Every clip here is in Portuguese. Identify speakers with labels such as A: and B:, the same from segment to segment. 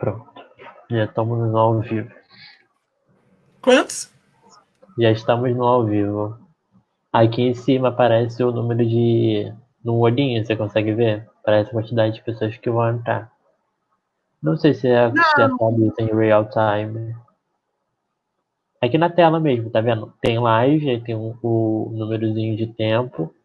A: Pronto. Já estamos no ao vivo.
B: Quantos?
A: Já estamos no ao vivo. Aqui em cima aparece o número de... no olhinho, você consegue ver? Parece a quantidade de pessoas que vão entrar. Não sei se atualiza em real time. Aqui na tela mesmo, tá vendo? Tem live, aí tem o númerozinho de tempo.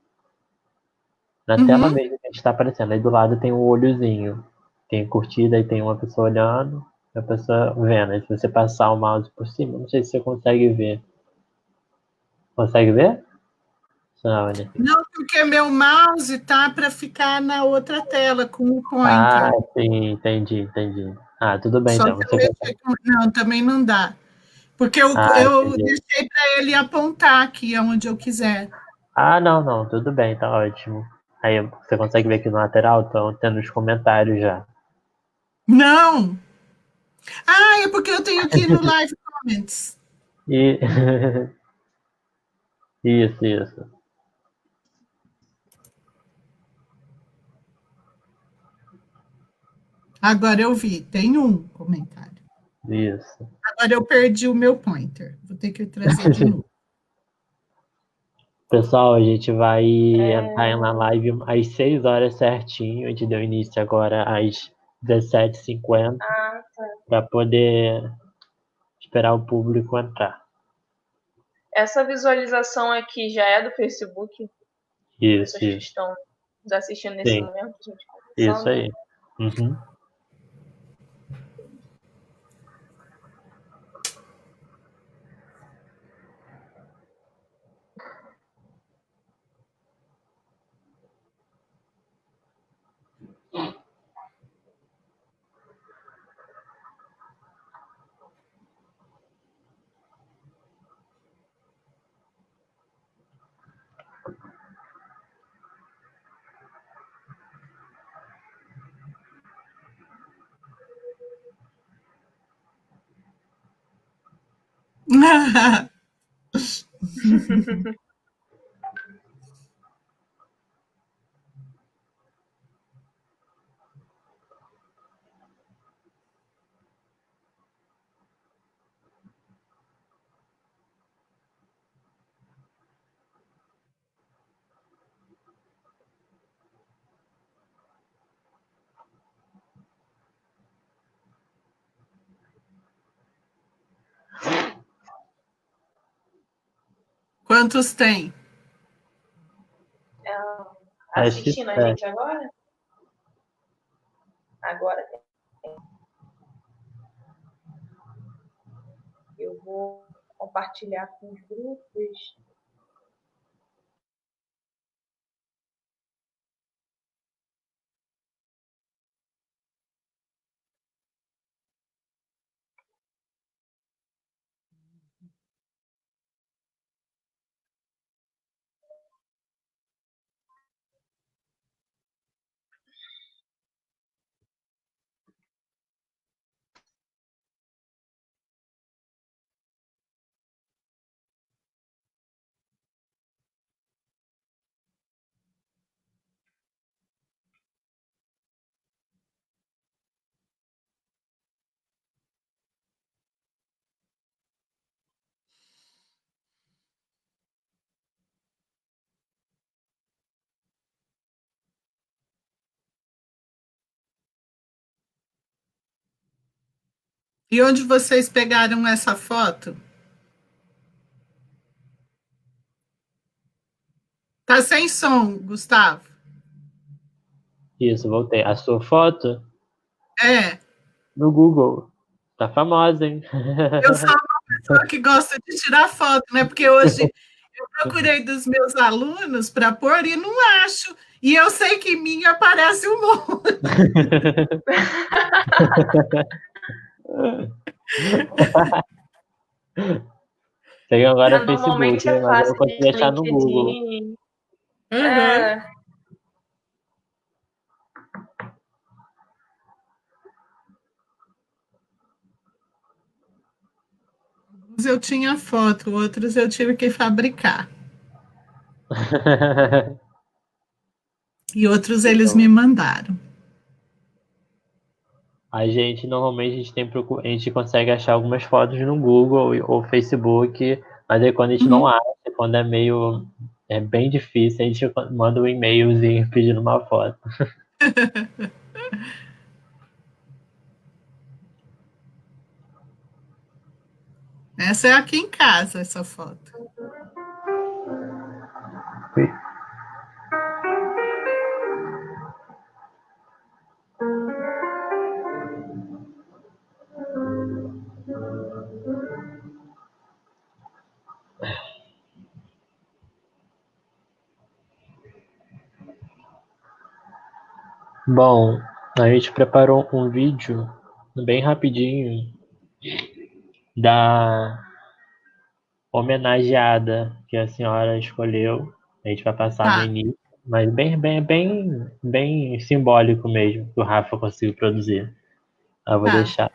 A: Na tela mesmo que está aparecendo. Aí do lado tem o olhozinho. Tem curtida, aí tem uma pessoa olhando, a pessoa vendo. Aí se você passar o mouse por cima, não sei se você consegue ver. Consegue ver? Não, né?
B: Não, porque meu mouse tá para ficar na outra tela com o
A: Ah,
B: pointer.
A: sim, entendi. Ah, tudo bem
B: Só
A: então.
B: se eu
A: Você consegue.
B: mexer com... Não, também não dá. Porque eu,
A: Ah,
B: eu
A: entendi.
B: deixei para ele apontar aqui aonde eu quiser.
A: Ah, não, tudo bem, tá ótimo. Aí você consegue ver aqui no lateral, estão tendo os comentários já.
B: Não! Ah, é porque eu tenho que ir no Live Comments.
A: E isso.
B: Agora eu vi, tem um comentário.
A: Isso.
B: Agora eu perdi o meu pointer. Vou ter que trazer de novo.
A: Pessoal, a gente vai entrar na live às 6 horas certinho. A gente deu início agora às 17h50 para poder esperar o público entrar.
C: Essa visualização aqui já é do Facebook?
A: Isso.
C: Pessoas que estão nos assistindo nesse
A: Sim.
C: momento, a gente
A: Isso
C: conversando.
A: aí. Uhum.
B: Quantos tem?
C: Assistindo a gente agora? Agora tem. Eu vou compartilhar com os grupos.
B: E onde vocês pegaram essa foto? Tá sem som, Gustavo.
A: Isso, voltei. A sua foto?
B: É.
A: No Google. Tá famosa, hein?
B: Eu sou uma pessoa que gosta de tirar foto, né? Porque hoje eu procurei dos meus alunos para pôr e não acho. E eu sei que em mim aparece um monte.
A: Tem agora
C: Normalmente
A: Facebook,
C: é
A: mas eu
C: fácil
A: consegui
C: de
A: achar no Google.
C: LinkedIn.
B: Uhum. Uns eu tinha foto, outros eu tive que fabricar. E outros eles me mandaram.
A: A gente normalmente a gente consegue achar algumas fotos no Google ou Facebook, mas aí quando a gente não
B: Uhum.
A: acha, quando é bem difícil, a gente manda um e-mailzinho pedindo uma foto.
B: Essa é aqui em casa, essa foto.
A: Bom, a gente preparou um vídeo bem rapidinho da homenageada que a senhora escolheu. A gente vai passar no
B: Tá,
A: início, mas bem simbólico mesmo, que o Rafa conseguiu produzir. Eu vou
B: tá.
A: deixar.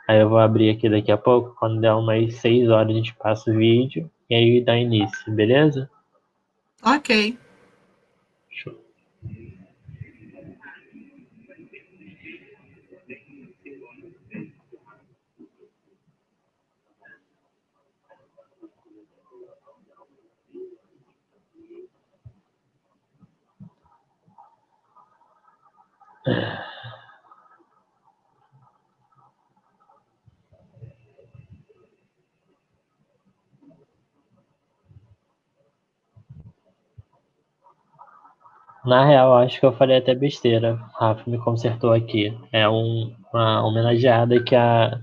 A: Aí eu vou abrir aqui daqui a pouco, quando der umas 6 horas a gente passa o vídeo e aí dá início, beleza?
B: Ok.
A: Show. Na real, acho que eu falei até besteira. Rafa me consertou aqui. É uma homenageada que a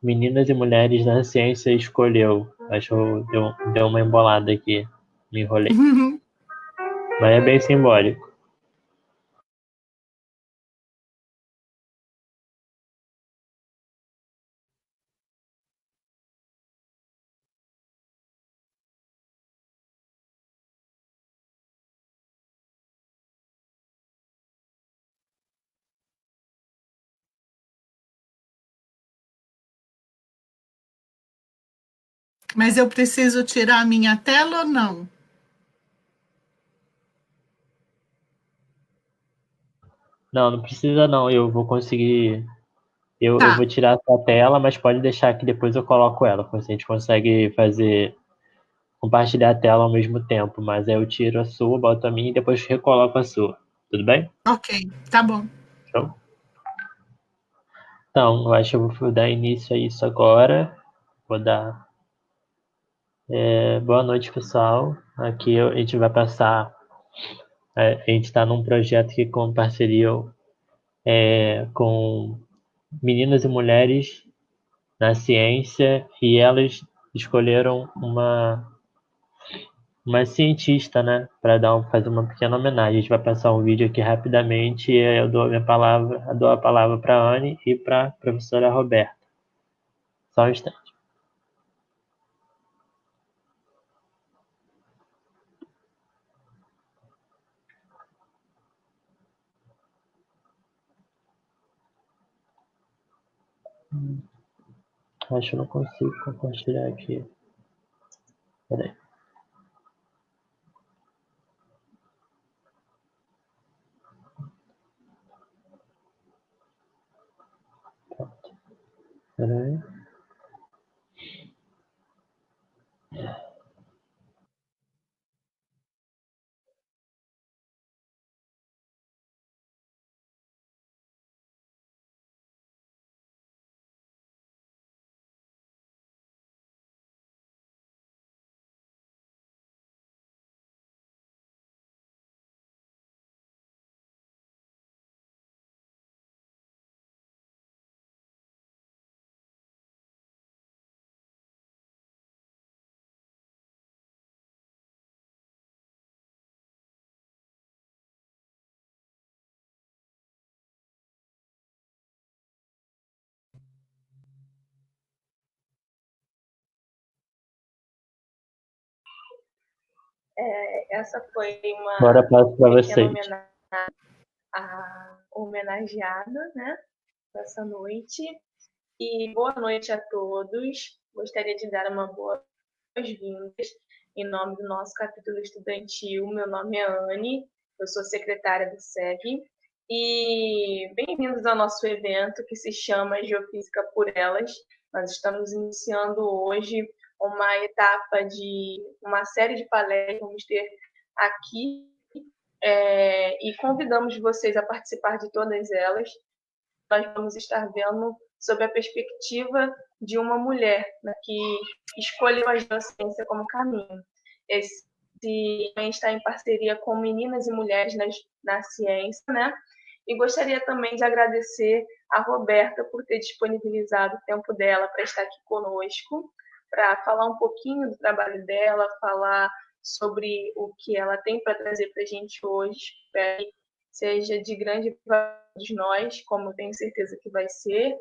A: Meninas e Mulheres na Ciência escolheu. Acho que deu uma embolada aqui. Me enrolei. Mas é bem simbólico.
B: Mas eu preciso tirar a minha tela ou não?
A: Não, não precisa não. Eu vou conseguir. Eu vou
B: Tá,
A: tirar a sua tela, mas pode deixar que depois eu coloco ela. Assim a gente consegue compartilhar a tela ao mesmo tempo. Mas aí eu tiro a sua, boto a minha e depois recoloco a sua. Tudo bem?
B: ok, tá bom.
A: Show? Então, eu acho que eu vou dar início a isso agora. Vou dar boa noite, pessoal. Aqui a gente vai passar. A gente está num projeto que com parceria com meninas e mulheres na ciência e elas escolheram uma cientista, né, para fazer uma pequena homenagem. A gente vai passar um vídeo aqui rapidamente e eu dou a palavra para a Anne e para a professora Roberta. Só um instante. Acho que eu não consigo compartilhar aqui. Peraí. Peraí.
C: Essa foi
A: Agora
C: uma
A: passo para
C: pequena
A: vocês.
C: homenagem à homenageada, né, dessa noite. E boa noite a todos. Gostaria de dar uma boas-vindas em nome do nosso capítulo estudantil. Meu nome é Anne, eu sou secretária do SEG E bem-vindos ao nosso evento que se chama Geofísica por Elas. Nós estamos iniciando hoje uma etapa de uma série de palestras que vamos ter aqui e convidamos vocês a participar de todas elas. Nós vamos estar vendo sobre a perspectiva de uma mulher, né, que escolheu a geociência como caminho. Esse também está em parceria com Meninas e Mulheres na Ciência, né? E gostaria também de agradecer a Roberta por ter disponibilizado o tempo dela para estar aqui conosco, para falar um pouquinho do trabalho dela, falar sobre o que ela tem para trazer para a gente hoje. Espero que seja de grande valor de nós, como eu tenho certeza que vai ser.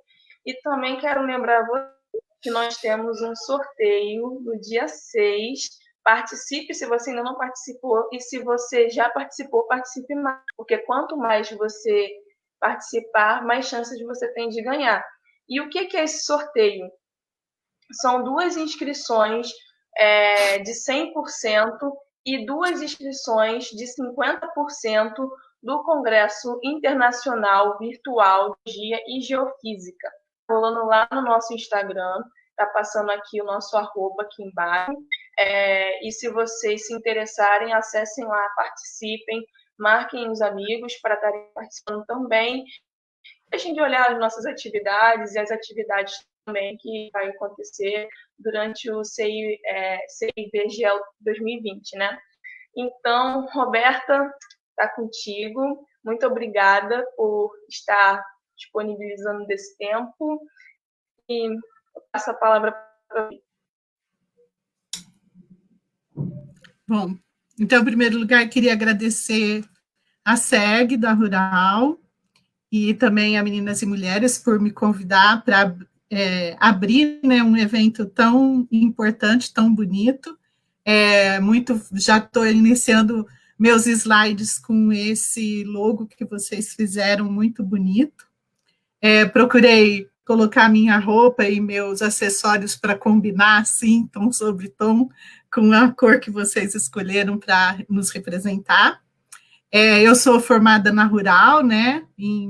C: E também quero lembrar você que nós temos um sorteio no dia 6. Participe se você ainda não participou, e se você já participou, participe mais, porque quanto mais você participar, mais chances você tem de ganhar. E o que é esse sorteio? São 2 inscrições de 100% e 2 inscrições de 50% do Congresso Internacional Virtual de Geologia e Geofísica. Rolando lá no nosso Instagram, está passando aqui o nosso arroba aqui embaixo. E se vocês se interessarem, acessem lá, participem, marquem os amigos para estarem participando também. Deixem de olhar as nossas atividades e as atividades também que vai acontecer durante o CIVGL 2020, né? Então, Roberta, está contigo. Muito obrigada por estar disponibilizando desse tempo. E eu passo a palavra para você.
B: Bom, então, em primeiro lugar, queria agradecer a SEG da Rural e também a Meninas e Mulheres por me convidar para abrir, né, um evento tão importante, tão bonito. Já estou iniciando meus slides com esse logo que vocês fizeram, muito bonito. Procurei colocar minha roupa e meus acessórios para combinar, assim, tom sobre tom, com a cor que vocês escolheram para nos representar. Eu sou formada na Rural, né, em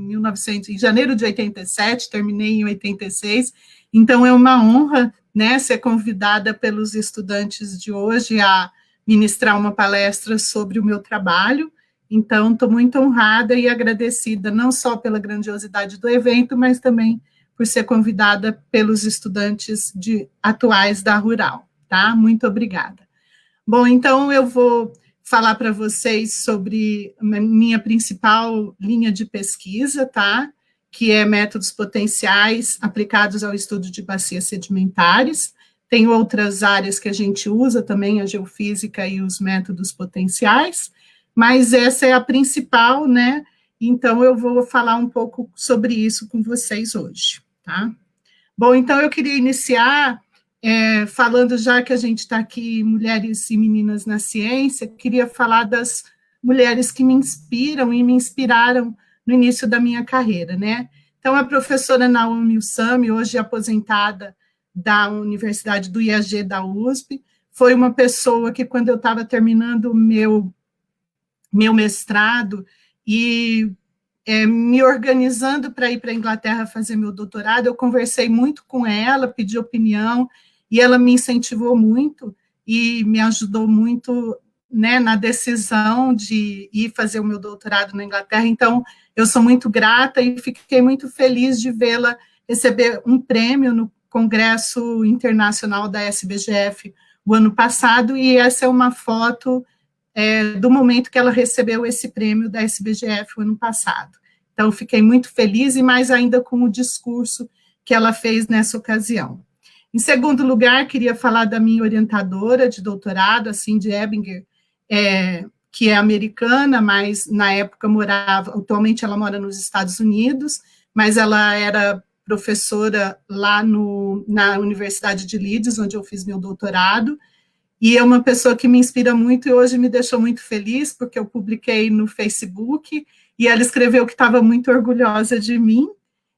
B: janeiro de 87, terminei em 86, então é uma honra, né, ser convidada pelos estudantes de hoje a ministrar uma palestra sobre o meu trabalho. Então, estou muito honrada e agradecida, não só pela grandiosidade do evento, mas também por ser convidada pelos estudantes atuais da Rural, tá? Muito obrigada. Bom, então eu vou falar para vocês sobre minha principal linha de pesquisa, tá? Que é métodos potenciais aplicados ao estudo de bacias sedimentares. Tem outras áreas que a gente usa também, a geofísica e os métodos potenciais, mas essa é a principal, né? Então eu vou falar um pouco sobre isso com vocês hoje, tá? Bom, então eu queria iniciar falando, já que a gente está aqui, mulheres e meninas na ciência, queria falar das mulheres que me inspiram e me inspiraram no início da minha carreira, né? Então, a professora Naomi Usami, hoje aposentada da Universidade do IAG da USP, foi uma pessoa que, quando eu estava terminando o meu mestrado e me organizando para ir para a Inglaterra fazer meu doutorado, eu conversei muito com ela, pedi opinião, e ela me incentivou muito e me ajudou muito, né, na decisão de ir fazer o meu doutorado na Inglaterra. Então, eu sou muito grata e fiquei muito feliz de vê-la receber um prêmio no Congresso Internacional da SBGF o ano passado, e essa é uma foto do momento que ela recebeu esse prêmio da SBGF o ano passado. Então, fiquei muito feliz, e mais ainda com o discurso que ela fez nessa ocasião. Em segundo lugar, queria falar da minha orientadora de doutorado, a Cindy Ebinger, que é americana, mas na época atualmente ela mora nos Estados Unidos, mas ela era professora lá na Universidade de Leeds, onde eu fiz meu doutorado, e é uma pessoa que me inspira muito e hoje me deixou muito feliz, porque eu publiquei no Facebook, e ela escreveu que estava muito orgulhosa de mim,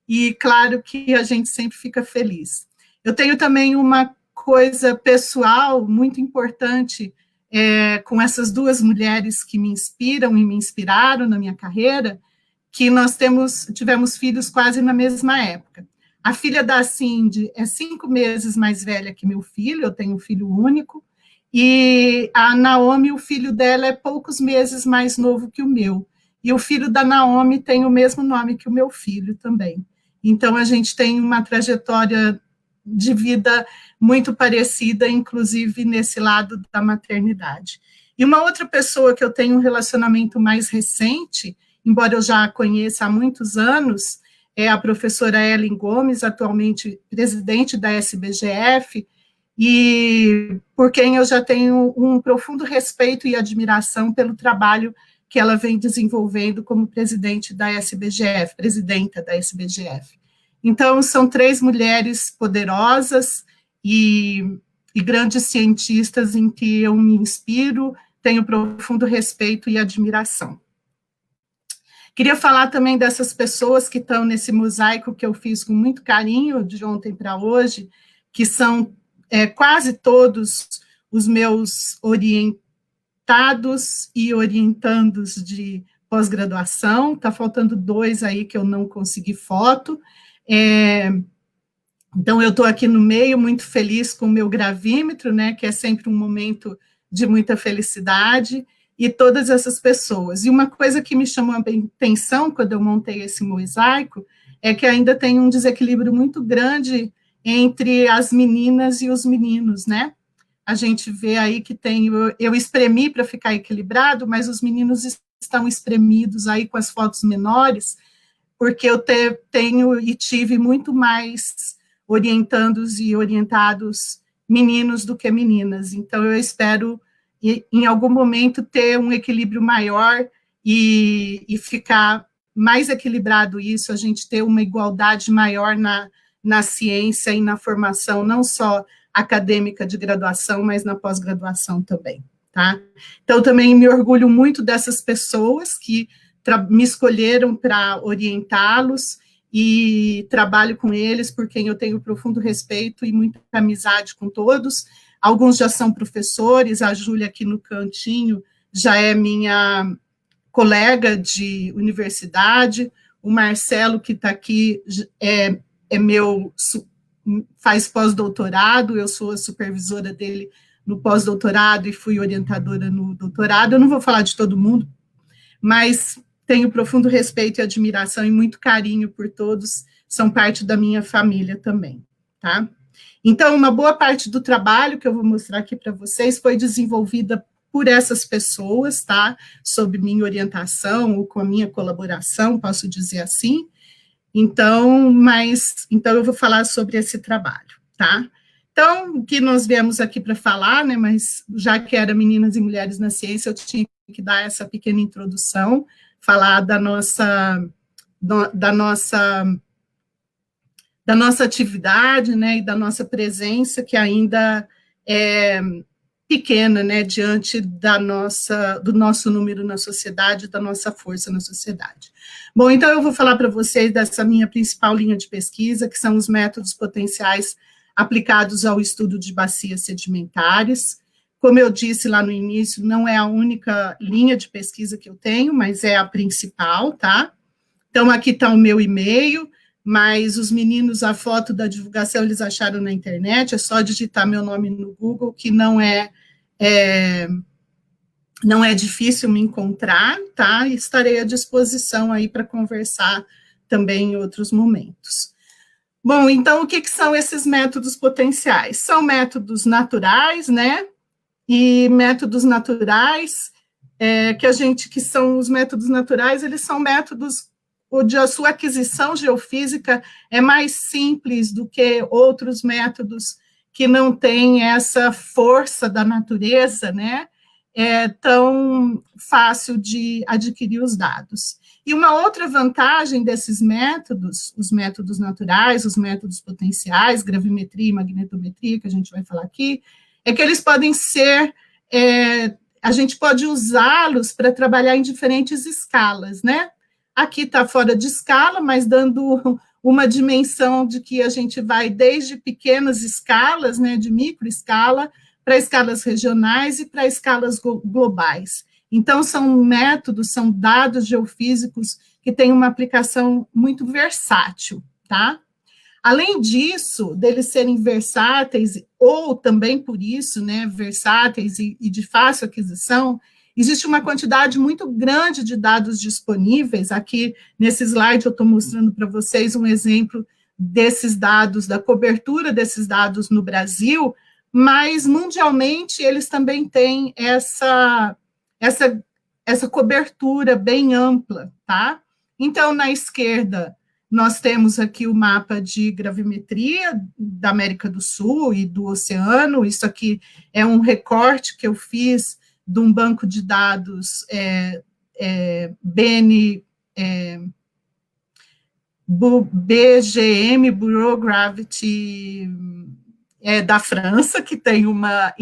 B: e claro que a gente sempre fica feliz. Eu tenho também uma coisa pessoal muito importante com essas duas mulheres que me inspiram e me inspiraram na minha carreira, que tivemos filhos quase na mesma época. A filha da Cindy é 5 meses mais velha que meu filho, eu tenho um filho único, e a Naomi, o filho dela, é poucos meses mais novo que o meu. E o filho da Naomi tem o mesmo nome que o meu filho também. Então, a gente tem uma trajetória de vida muito parecida, inclusive nesse lado da maternidade. E uma outra pessoa que eu tenho um relacionamento mais recente, embora eu já a conheça há muitos anos, é a professora Ellen Gomes, atualmente presidente da SBGF, e por quem eu já tenho um profundo respeito e admiração pelo trabalho que ela vem desenvolvendo como presidente da SBGF, presidenta da SBGF. Então, são 3 mulheres poderosas e grandes cientistas em que eu me inspiro, tenho profundo respeito e admiração. Queria falar também dessas pessoas que estão nesse mosaico que eu fiz com muito carinho, de ontem para hoje, que são quase todos os meus orientados e orientandos de pós-graduação. Está faltando 2 aí que eu não consegui foto. Então, eu estou aqui no meio, muito feliz com o meu gravímetro, né, que é sempre um momento de muita felicidade, e todas essas pessoas. E uma coisa que me chamou a atenção quando eu montei esse mosaico é que ainda tem um desequilíbrio muito grande entre as meninas e os meninos, né? A gente vê aí que eu espremi para ficar equilibrado, mas os meninos estão espremidos aí com as fotos menores, porque eu tenho e tive muito mais orientandos e orientados meninos do que meninas. Então, eu espero, em algum momento, ter um equilíbrio maior e ficar mais equilibrado isso, a gente ter uma igualdade maior na ciência e na formação, não só acadêmica de graduação, mas na pós-graduação também, tá? Então, também me orgulho muito dessas pessoas que me escolheram para orientá-los e trabalho com eles, por quem eu tenho profundo respeito e muita amizade com todos. Alguns já são professores, a Júlia aqui no cantinho já é minha colega de universidade, o Marcelo que está aqui faz pós-doutorado, eu sou a supervisora dele no pós-doutorado e fui orientadora no doutorado. Eu não vou falar de todo mundo, mas tenho profundo respeito e admiração e muito carinho por todos, são parte da minha família também, tá? Então, uma boa parte do trabalho que eu vou mostrar aqui para vocês foi desenvolvida por essas pessoas, tá? Sob minha orientação ou com a minha colaboração, posso dizer assim. Então, eu vou falar sobre esse trabalho, tá? Então, o que nós viemos aqui para falar, né, mas já que era Meninas e Mulheres na Ciência, eu tinha que dar essa pequena introdução, falar da nossa atividade, né, e da nossa presença, que ainda é pequena, né, diante do nosso número na sociedade, da nossa força na sociedade. Bom, então eu vou falar para vocês dessa minha principal linha de pesquisa, que são os métodos potenciais aplicados ao estudo de bacias sedimentares. Como eu disse lá no início, não é a única linha de pesquisa que eu tenho, mas é a principal, tá? Então, aqui está o meu e-mail, mas os meninos, a foto da divulgação, eles acharam na internet, é só digitar meu nome no Google, que não é difícil me encontrar, tá? E estarei à disposição aí para conversar também em outros momentos. Bom, então, o que são esses métodos potenciais? São métodos naturais, né? E métodos naturais, que são os métodos naturais, eles são métodos onde a sua aquisição geofísica é mais simples do que outros métodos que não têm essa força da natureza, né? É tão fácil de adquirir os dados. E uma outra vantagem desses métodos, os métodos naturais, os métodos potenciais, gravimetria e magnetometria, que a gente vai falar aqui, é que eles podem ser, a gente pode usá-los para trabalhar em diferentes escalas, né? Aqui está fora de escala, mas dando uma dimensão de que a gente vai desde pequenas escalas, né, de microescala, para escalas regionais e para escalas globais. Então, são métodos, são dados geofísicos que tem uma aplicação muito versátil, tá? Além disso, deles serem versáteis, ou também por isso, né, versáteis e de fácil aquisição, existe uma quantidade muito grande de dados disponíveis. Aqui, nesse slide, eu estou mostrando para vocês um exemplo desses dados, da cobertura desses dados no Brasil, mas, mundialmente, eles também têm essa cobertura bem ampla, tá? Então, na esquerda, nós temos aqui o mapa de gravimetria da América do Sul e do oceano. Isso aqui é um recorte que eu fiz de um banco de dados BGM, Bureau Gravity, da França, que tem uma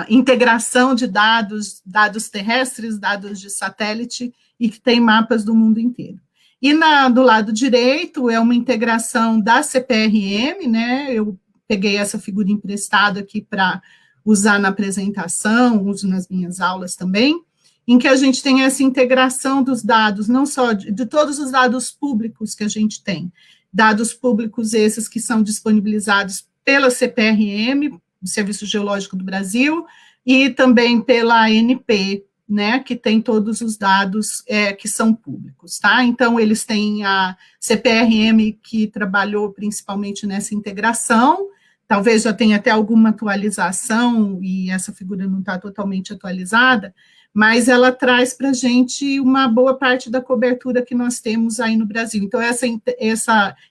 B: integração de dados terrestres, dados de satélite, e que tem mapas do mundo inteiro. E do lado direito é uma integração da CPRM, né? Eu peguei essa figura emprestada aqui para usar na apresentação, uso nas minhas aulas também, em que a gente tem essa integração dos dados, não só de todos os dados públicos que a gente tem, dados públicos esses que são disponibilizados pela CPRM, Serviço Geológico do Brasil, e também pela ANP, né, que tem todos os dados que são públicos, tá? Então, eles têm a CPRM, que trabalhou principalmente nessa integração, talvez já tenha até alguma atualização, e essa figura não está totalmente atualizada, mas ela traz para a gente uma boa parte da cobertura que nós temos aí no Brasil. Então,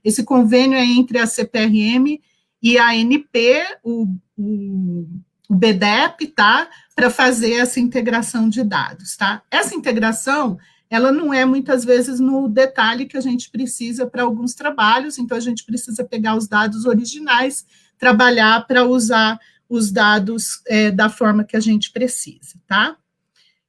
B: esse convênio é entre a CPRM e a ANP, o BDEP, tá? Para fazer essa integração de dados, tá? Essa integração, ela não é muitas vezes no detalhe que a gente precisa para alguns trabalhos, então a gente precisa pegar os dados originais, trabalhar para usar os dados da forma que a gente precisa, tá?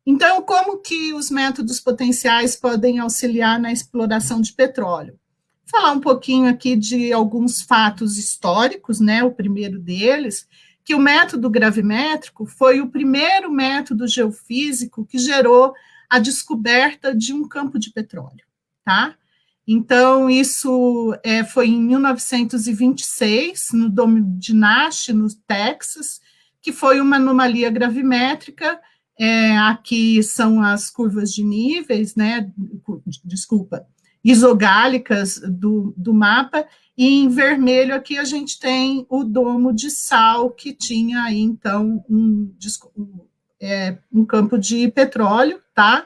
B: Então, como que os métodos potenciais podem auxiliar na exploração de petróleo? Falar um pouquinho aqui de alguns fatos históricos, né? O primeiro deles, que o método gravimétrico foi o primeiro método geofísico que gerou a descoberta de um campo de petróleo, tá? Então, isso foi em 1926, no domo de Nash, no Texas, que foi uma anomalia gravimétrica. Aqui são as curvas de níveis, né? Desculpa, isogálicas do mapa, e em vermelho aqui a gente tem o domo de sal, que tinha aí, então, um campo de petróleo, tá?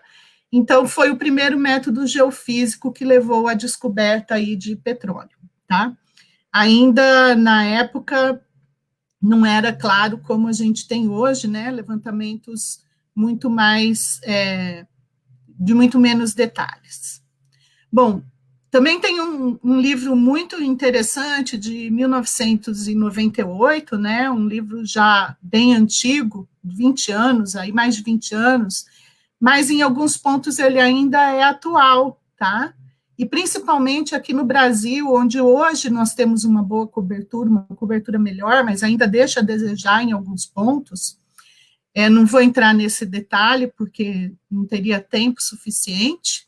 B: Então, foi o primeiro método geofísico que levou à descoberta aí de petróleo, tá? Ainda na época, não era claro como a gente tem hoje, né? Levantamentos muito mais, de muito menos detalhes. Bom, também tem um livro muito interessante de 1998, né, um livro já bem antigo, 20 anos, aí mais de 20 anos, mas em alguns pontos ele ainda é atual, tá? E principalmente aqui no Brasil, onde hoje nós temos uma boa cobertura, uma cobertura melhor, mas ainda deixa a desejar em alguns pontos. Não vou entrar nesse detalhe, porque não teria tempo suficiente,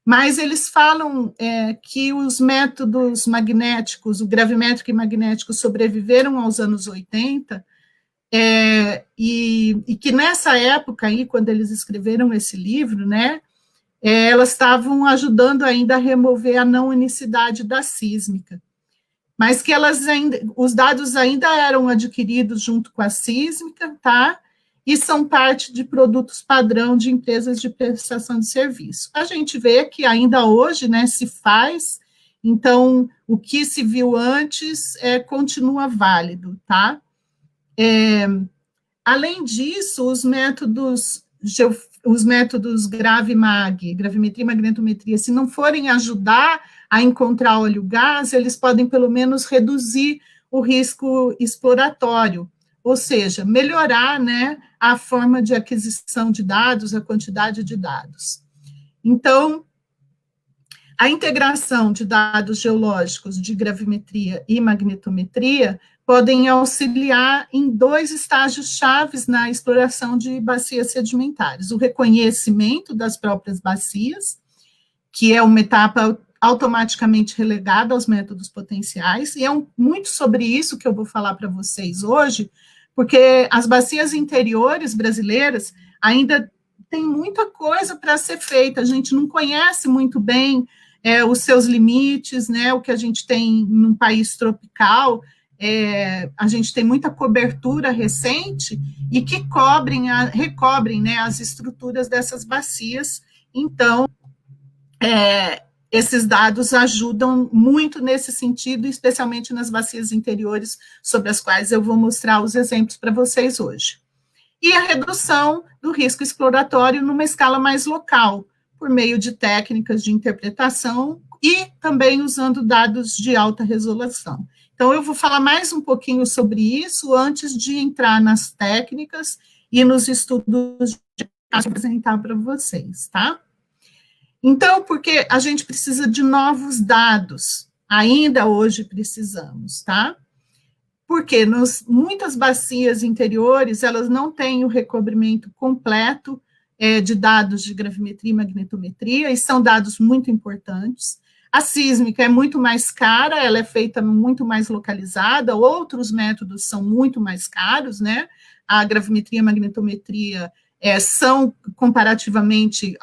B: mas eles falam que os métodos magnéticos, o gravimétrico e magnético, sobreviveram aos anos 80, e que nessa época, aí, quando eles escreveram esse livro, né, elas estavam ajudando ainda a remover a não unicidade da sísmica, mas que os dados ainda eram adquiridos junto com a sísmica, tá? E são parte de produtos padrão de empresas de prestação de serviço. A gente vê que ainda hoje, né, se faz, então, o que se viu antes continua válido, tá? Além disso, os métodos GravMag, gravimetria e magnetometria, se não forem ajudar a encontrar óleo e gás, eles podem, pelo menos, reduzir o risco exploratório, ou seja, melhorar, né, a forma de aquisição de dados, a quantidade de dados. Então, A integração de dados geológicos de gravimetria e magnetometria podem auxiliar em 2 estágios chaves na exploração de bacias sedimentares: o reconhecimento das próprias bacias, que é uma etapa automaticamente relegada aos métodos potenciais, e é muito sobre isso que eu vou falar para vocês hoje, porque as bacias interiores brasileiras ainda tem muita coisa para ser feita, a gente não conhece muito bem os seus limites, né, o que a gente tem num país tropical, a gente tem muita cobertura recente e que recobrem, né, as estruturas dessas bacias. Então, esses dados ajudam muito nesse sentido, especialmente nas bacias interiores, sobre as quais eu vou mostrar os exemplos para vocês hoje. E a redução do risco exploratório numa escala mais local, por meio de técnicas de interpretação e também usando dados de alta resolução. Então, eu vou falar mais um pouquinho sobre isso antes de entrar nas técnicas e nos estudos que eu vou apresentar para vocês, tá? Então, porque a gente precisa de novos dados, ainda hoje precisamos, tá? Porque muitas bacias interiores, elas não têm o recobrimento completo de dados de gravimetria e magnetometria, e são dados muito importantes. A sísmica é muito mais cara, ela é feita muito mais localizada, outros métodos são muito mais caros, né? A gravimetria e a magnetometria são comparativamente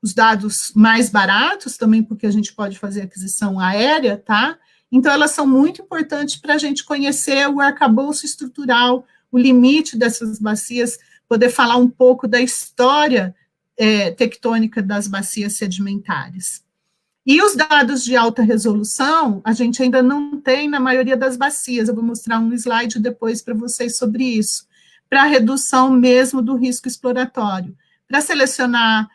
B: os dados mais baratos, também porque a gente pode fazer aquisição aérea, tá? Então, elas são muito importantes para a gente conhecer o arcabouço estrutural, o limite dessas bacias, poder falar um pouco da história tectônica das bacias sedimentares. E os dados de alta resolução, a gente ainda não tem na maioria das bacias, eu vou mostrar um slide depois para vocês sobre isso, para a redução mesmo do risco exploratório, para selecionar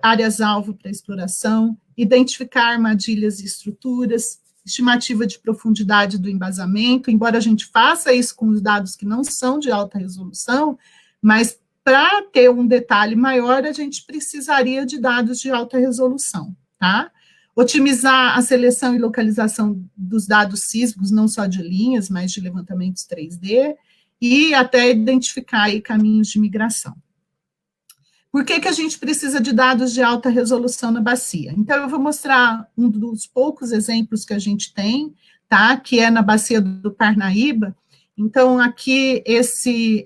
B: áreas-alvo para exploração, identificar armadilhas e estruturas, estimativa de profundidade do embasamento, embora a gente faça isso com os dados que não são de alta resolução, mas para ter um detalhe maior, a gente precisaria de dados de alta resolução, tá? Otimizar a seleção e localização dos dados sísmicos, não só de linhas, mas de levantamentos 3D, e até identificar aí caminhos de migração. Por que a gente precisa de dados de alta resolução na bacia? Então, eu vou mostrar um dos poucos exemplos que a gente tem, tá? Que é na bacia do Parnaíba. Então, aqui,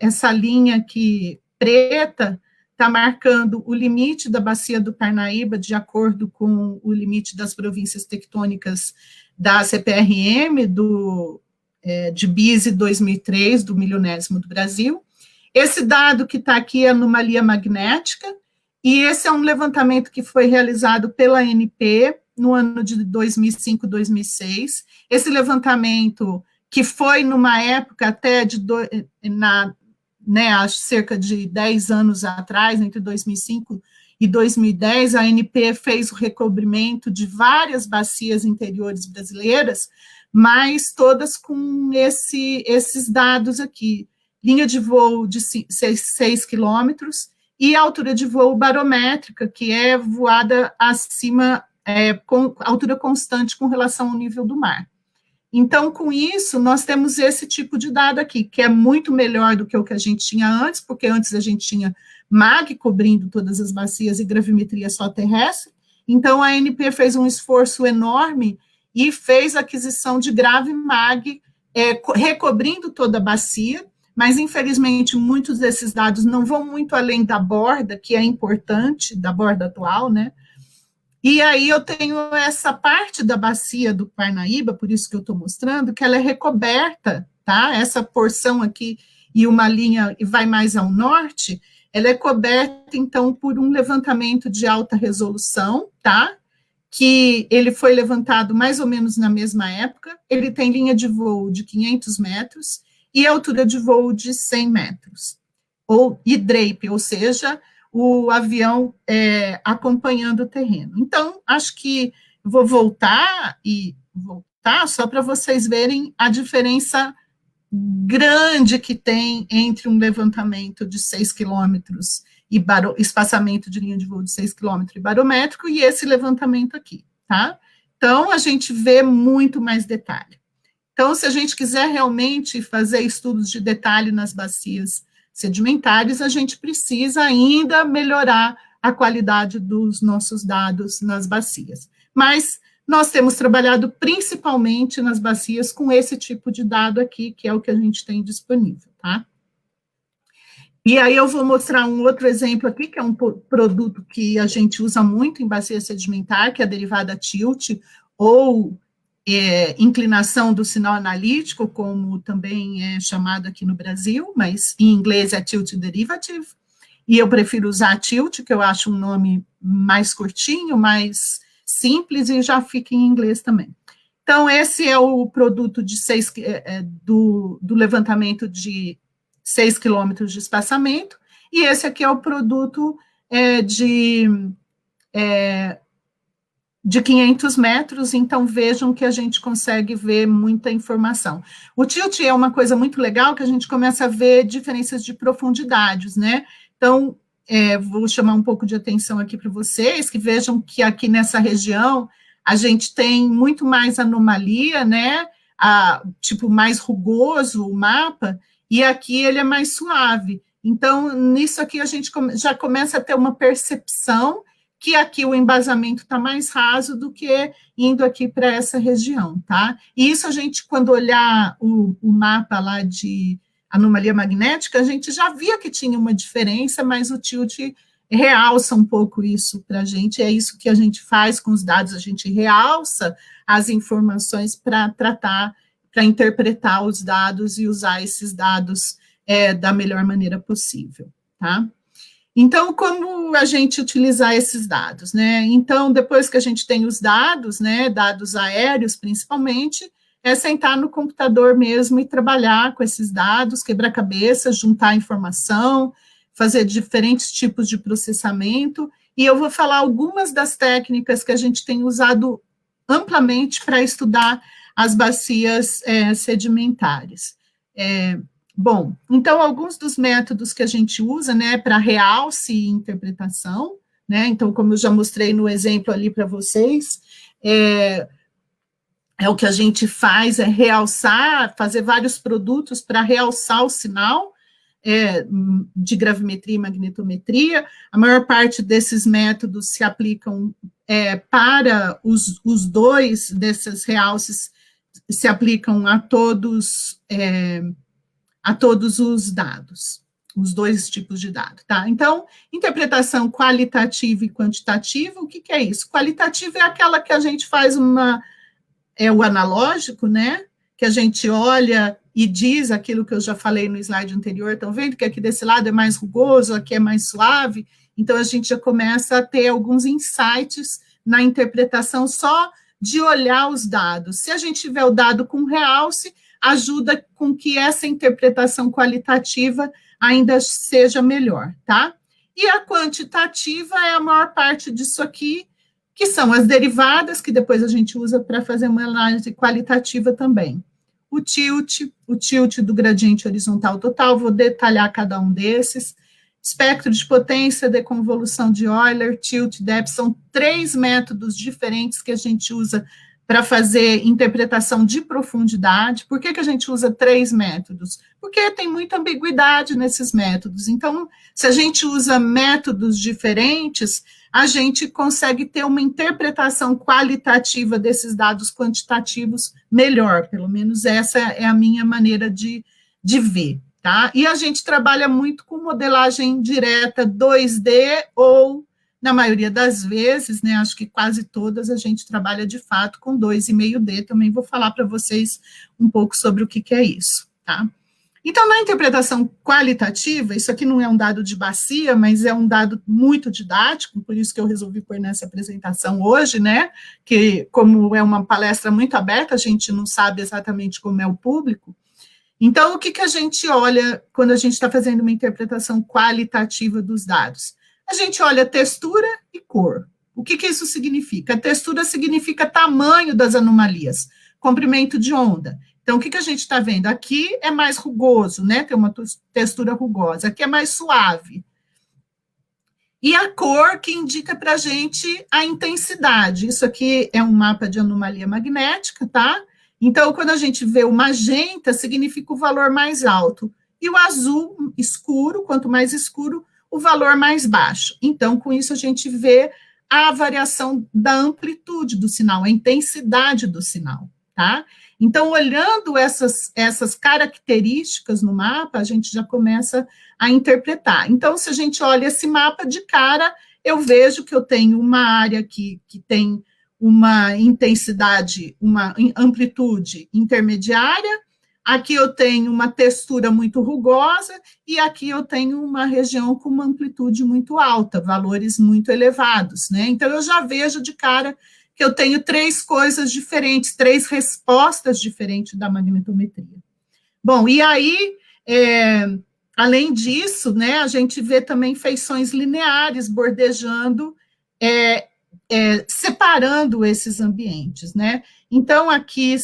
B: essa linha aqui preta está marcando o limite da bacia do Parnaíba, de acordo com o limite das províncias tectônicas da CPRM, de BISE 2003, do milionésimo do Brasil. Esse dado que está aqui é anomalia magnética, e esse é um levantamento que foi realizado pela ANP no ano de 2005, 2006. Esse levantamento, que foi numa época até há cerca de 10 anos atrás, entre 2005 e 2010, a ANP fez o recobrimento de várias bacias interiores brasileiras, mas todas com esses dados aqui. Linha de voo de 6 quilômetros e altura de voo barométrica, que é voada acima, com altura constante com relação ao nível do mar. Então, com isso, nós temos esse tipo de dado aqui, que é muito melhor do que o que a gente tinha antes, porque antes a gente tinha MAG cobrindo todas as bacias e gravimetria só terrestre. Então, a ANP fez um esforço enorme e fez a aquisição de GravMag, recobrindo toda a bacia, mas, infelizmente, muitos desses dados não vão muito além da borda, que é importante, da borda atual, né? E aí eu tenho essa parte da bacia do Parnaíba, por isso que eu estou mostrando, que ela é recoberta, tá? Essa porção aqui e uma linha e vai mais ao norte, ela é coberta, então, por um levantamento de alta resolução, tá? Que ele foi levantado mais ou menos na mesma época, ele tem linha de voo de 500 metros, e altura de voo de 100 metros, e drape, ou seja, o avião acompanhando o terreno. Então, acho que vou voltar só para vocês verem a diferença grande que tem entre um levantamento de 6 quilômetros e espaçamento de linha de voo de 6 quilômetros e barométrico, e esse levantamento aqui. tá? Então, a gente vê muito mais detalhe. Então, se a gente quiser realmente fazer estudos de detalhe nas bacias sedimentares, a gente precisa ainda melhorar a qualidade dos nossos dados nas bacias. Mas nós temos trabalhado principalmente nas bacias com esse tipo de dado aqui, que é o que a gente tem disponível, tá? E aí eu vou mostrar um outro exemplo aqui, que é um produto que a gente usa muito em bacia sedimentar, que é a derivada tilt, ou inclinação do sinal analítico, como também é chamado aqui no Brasil, mas em inglês é tilt derivative, e eu prefiro usar tilt, que eu acho um nome mais curtinho, mais simples, e já fica em inglês também. Então, esse é o produto de do levantamento de 6 quilômetros de espaçamento, e esse aqui é o produto de 500 metros, então vejam que a gente consegue ver muita informação. O tilt é uma coisa muito legal, que a gente começa a ver diferenças de profundidades, né? Então, vou chamar um pouco de atenção aqui para vocês, que vejam que aqui nessa região a gente tem muito mais anomalia, né? Tipo, mais rugoso o mapa, e aqui ele é mais suave. Então, nisso aqui a gente já começa a ter uma percepção que aqui o embasamento está mais raso do que indo aqui para essa região, tá? E isso a gente, quando olhar o mapa lá de anomalia magnética, a gente já via que tinha uma diferença, mas o tilt realça um pouco isso para a gente, é isso que a gente faz com os dados, a gente realça as informações para tratar, para interpretar os dados e usar esses dados da melhor maneira possível, tá? Então, como a gente utilizar esses dados, né? Então, depois que a gente tem os dados, né, dados aéreos principalmente, é sentar no computador mesmo e trabalhar com esses dados, quebrar cabeça, juntar informação, fazer diferentes tipos de processamento, e eu vou falar algumas das técnicas que a gente tem usado amplamente para estudar as bacias sedimentares. Bom, então, alguns dos métodos que a gente usa, né, para realce e interpretação, né, então, como eu já mostrei no exemplo ali para vocês, o que a gente faz é realçar, fazer vários produtos para realçar o sinal de gravimetria e magnetometria. A maior parte desses métodos se aplicam para os dois desses realces, se aplicam a todos os dados, os dois tipos de dado, tá? Então, interpretação qualitativa e quantitativa, o que é isso? Qualitativa é aquela que a gente faz o analógico, né? Que a gente olha e diz aquilo que eu já falei no slide anterior, estão vendo que aqui desse lado é mais rugoso, aqui é mais suave, então a gente já começa a ter alguns insights na interpretação só de olhar os dados. Se a gente tiver o dado com realce, ajuda com que essa interpretação qualitativa ainda seja melhor, tá? E a quantitativa é a maior parte disso aqui, que são as derivadas, que depois a gente usa para fazer uma análise qualitativa também. O tilt do gradiente horizontal total, vou detalhar cada um desses. Espectro de potência, deconvolução de Euler, tilt, depth, são 3 métodos diferentes que a gente usa para fazer interpretação de profundidade. Por que a gente usa 3 métodos? Porque tem muita ambiguidade nesses métodos. Então, se a gente usa métodos diferentes, a gente consegue ter uma interpretação qualitativa desses dados quantitativos melhor. Pelo menos essa é a minha maneira de ver, tá? E a gente trabalha muito com modelagem direta 2D ou, na maioria das vezes, né, acho que quase todas, a gente trabalha de fato com 2,5D, também vou falar para vocês um pouco sobre o que é isso, tá? Então, na interpretação qualitativa, isso aqui não é um dado de bacia, mas é um dado muito didático, por isso que eu resolvi pôr nessa apresentação hoje, né, que como é uma palestra muito aberta, a gente não sabe exatamente como é o público. Então, o que a gente olha quando a gente está fazendo uma interpretação qualitativa dos dados? A gente olha textura e cor. O que isso significa? A textura significa tamanho das anomalias, comprimento de onda. Então, o que a gente está vendo? Aqui é mais rugoso, né? Tem uma textura rugosa. Aqui é mais suave. e a cor que indica para a gente a intensidade. Isso aqui é um mapa de anomalia magnética, tá? Então, quando a gente vê o magenta, significa o valor mais alto, e o azul escuro, quanto mais escuro, o valor mais baixo. Então, com isso, a gente vê a variação da amplitude do sinal, a intensidade do sinal, tá? Então, olhando essas características no mapa, a gente já começa a interpretar. Então, se a gente olha esse mapa de cara, eu vejo que eu tenho uma área aqui que tem uma intensidade, uma amplitude intermediária, aqui eu tenho uma textura muito rugosa, e aqui eu tenho uma região com uma amplitude muito alta, valores muito elevados, né? Então, eu já vejo de cara que eu tenho 3 coisas diferentes, 3 respostas diferentes da magnetometria. Bom, e aí, além disso, né, a gente vê também feições lineares bordejando, separando esses ambientes, né? Então, aqui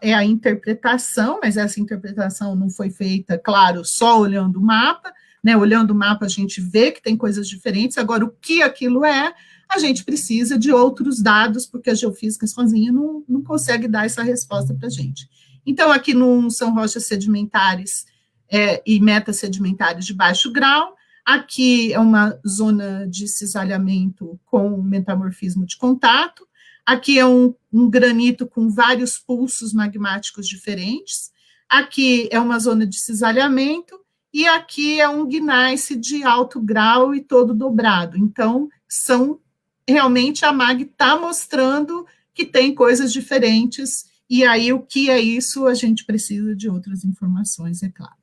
B: é a interpretação, mas essa interpretação não foi feita, claro, só olhando o mapa, né? Olhando o mapa, a gente vê que tem coisas diferentes. Agora, o que aquilo é, a gente precisa de outros dados, porque a geofísica sozinha não consegue dar essa resposta para a gente. Então, aqui são rochas sedimentares e metasedimentares de baixo grau. Aqui é uma zona de cisalhamento com metamorfismo de contato. Aqui é um granito com vários pulsos magmáticos diferentes. Aqui é uma zona de cisalhamento. E aqui é um gneiss de alto grau e todo dobrado. Então, realmente a MAG está mostrando que tem coisas diferentes. E aí, o que é isso? A gente precisa de outras informações, é claro.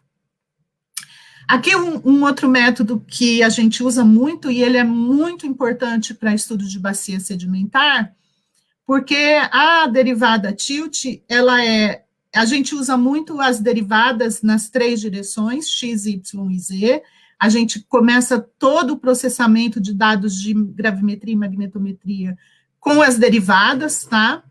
B: Aqui um outro método que a gente usa muito, e ele é muito importante para estudo de bacia sedimentar, porque a derivada tilt, a gente usa muito as derivadas nas 3 direções, x, y e z. A gente começa todo o processamento de dados de gravimetria e magnetometria com as derivadas, tá?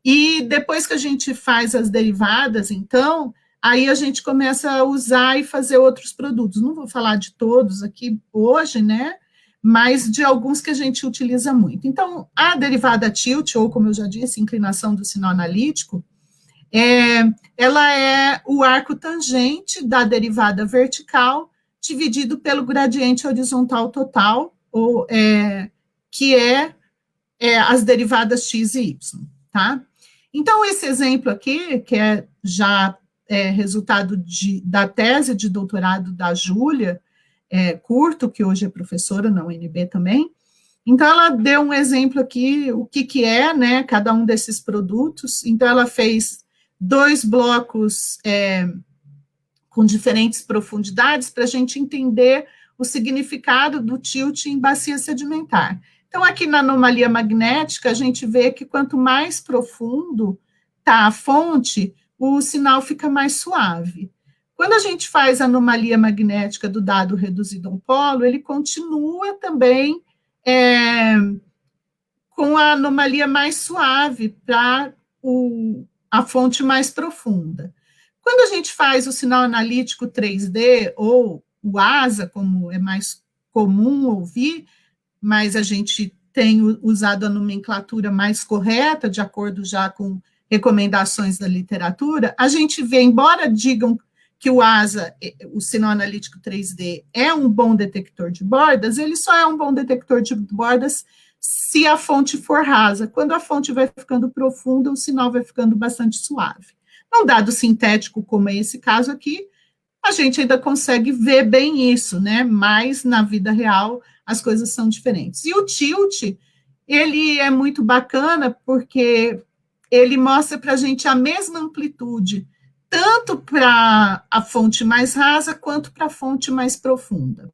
B: E depois que a gente faz as derivadas, então, aí a gente começa a usar e fazer outros produtos. Não vou falar de todos aqui hoje, né? Mas de alguns que a gente utiliza muito. Então, a derivada tilt, ou como eu já disse, inclinação do sinal analítico, ela é o arco tangente da derivada vertical dividido pelo gradiente horizontal total, que é as derivadas x e y, tá? Então, esse exemplo aqui, que é já resultado da tese de doutorado da Júlia Curto, que hoje é professora na UNB também. Então, ela deu um exemplo aqui, o que é, né, cada um desses produtos. Então, ela fez 2 blocos com diferentes profundidades para a gente entender o significado do tilt em bacia sedimentar. Então, aqui na anomalia magnética, a gente vê que quanto mais profundo está a fonte, o sinal fica mais suave. Quando a gente faz a anomalia magnética do dado reduzido a um polo, ele continua também com a anomalia mais suave para a fonte mais profunda. Quando a gente faz o sinal analítico 3D, ou o ASA, como é mais comum ouvir, mas a gente tem usado a nomenclatura mais correta, de acordo já com recomendações da literatura, a gente vê, embora digam que o ASA, o sinal analítico 3D, é um bom detector de bordas, ele só é um bom detector de bordas se a fonte for rasa. Quando a fonte vai ficando profunda, o sinal vai ficando bastante suave. Num dado sintético, como é esse caso aqui, a gente ainda consegue ver bem isso, né? Mas na vida real as coisas são diferentes. E o tilt, ele é muito bacana porque ele mostra para a gente a mesma amplitude, tanto para a fonte mais rasa quanto para a fonte mais profunda.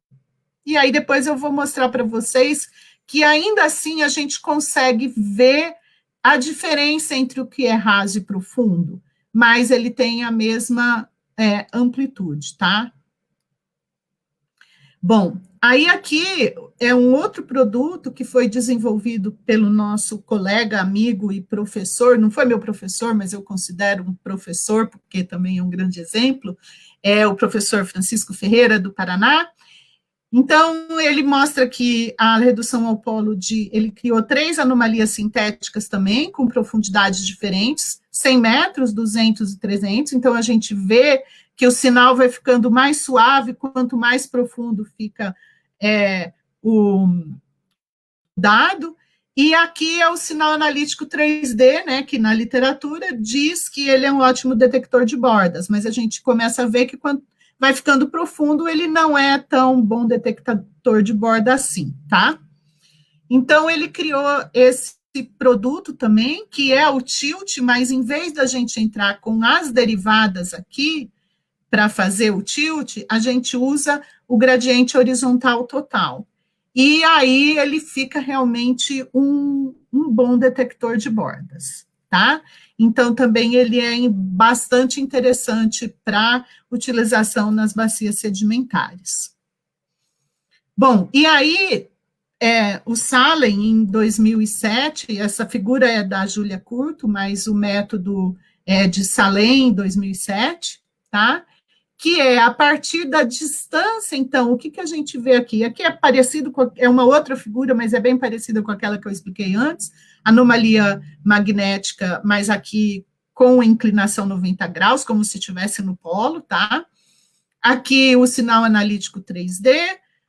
B: E aí depois eu vou mostrar para vocês que ainda assim a gente consegue ver a diferença entre o que é raso e profundo, mas ele tem a mesma amplitude, tá? Bom, aí aqui é um outro produto que foi desenvolvido pelo nosso colega, amigo e professor, não foi meu professor, mas eu considero um professor, porque também é um grande exemplo, é o professor Francisco Ferreira, do Paraná. Então, ele mostra que a redução ao polo ele criou 3 anomalias sintéticas também, com profundidades diferentes, 100 metros, 200 e 300, então a gente vê que o sinal vai ficando mais suave, quanto mais profundo fica o dado, e aqui é o sinal analítico 3D, né, que na literatura diz que ele é um ótimo detector de bordas, mas a gente começa a ver que quando vai ficando profundo, ele não é tão bom detector de borda assim, tá? Então, ele criou esse produto também, que é o tilt, mas em vez da gente entrar com as derivadas aqui, para fazer o tilt, a gente usa o gradiente horizontal total. E aí ele fica realmente um bom detector de bordas, tá? Então, também ele é bastante interessante para utilização nas bacias sedimentares. Bom, e aí, o Salem, em 2007, essa figura é da Júlia Curto, mas o método é de Salem, em 2007, tá? Que é a partir da distância, então, o que a gente vê aqui? Aqui é parecido com, é uma outra figura, mas é bem parecida com aquela que eu expliquei antes, anomalia magnética, mas aqui com inclinação 90 graus, como se estivesse no polo, tá? Aqui o sinal analítico 3D,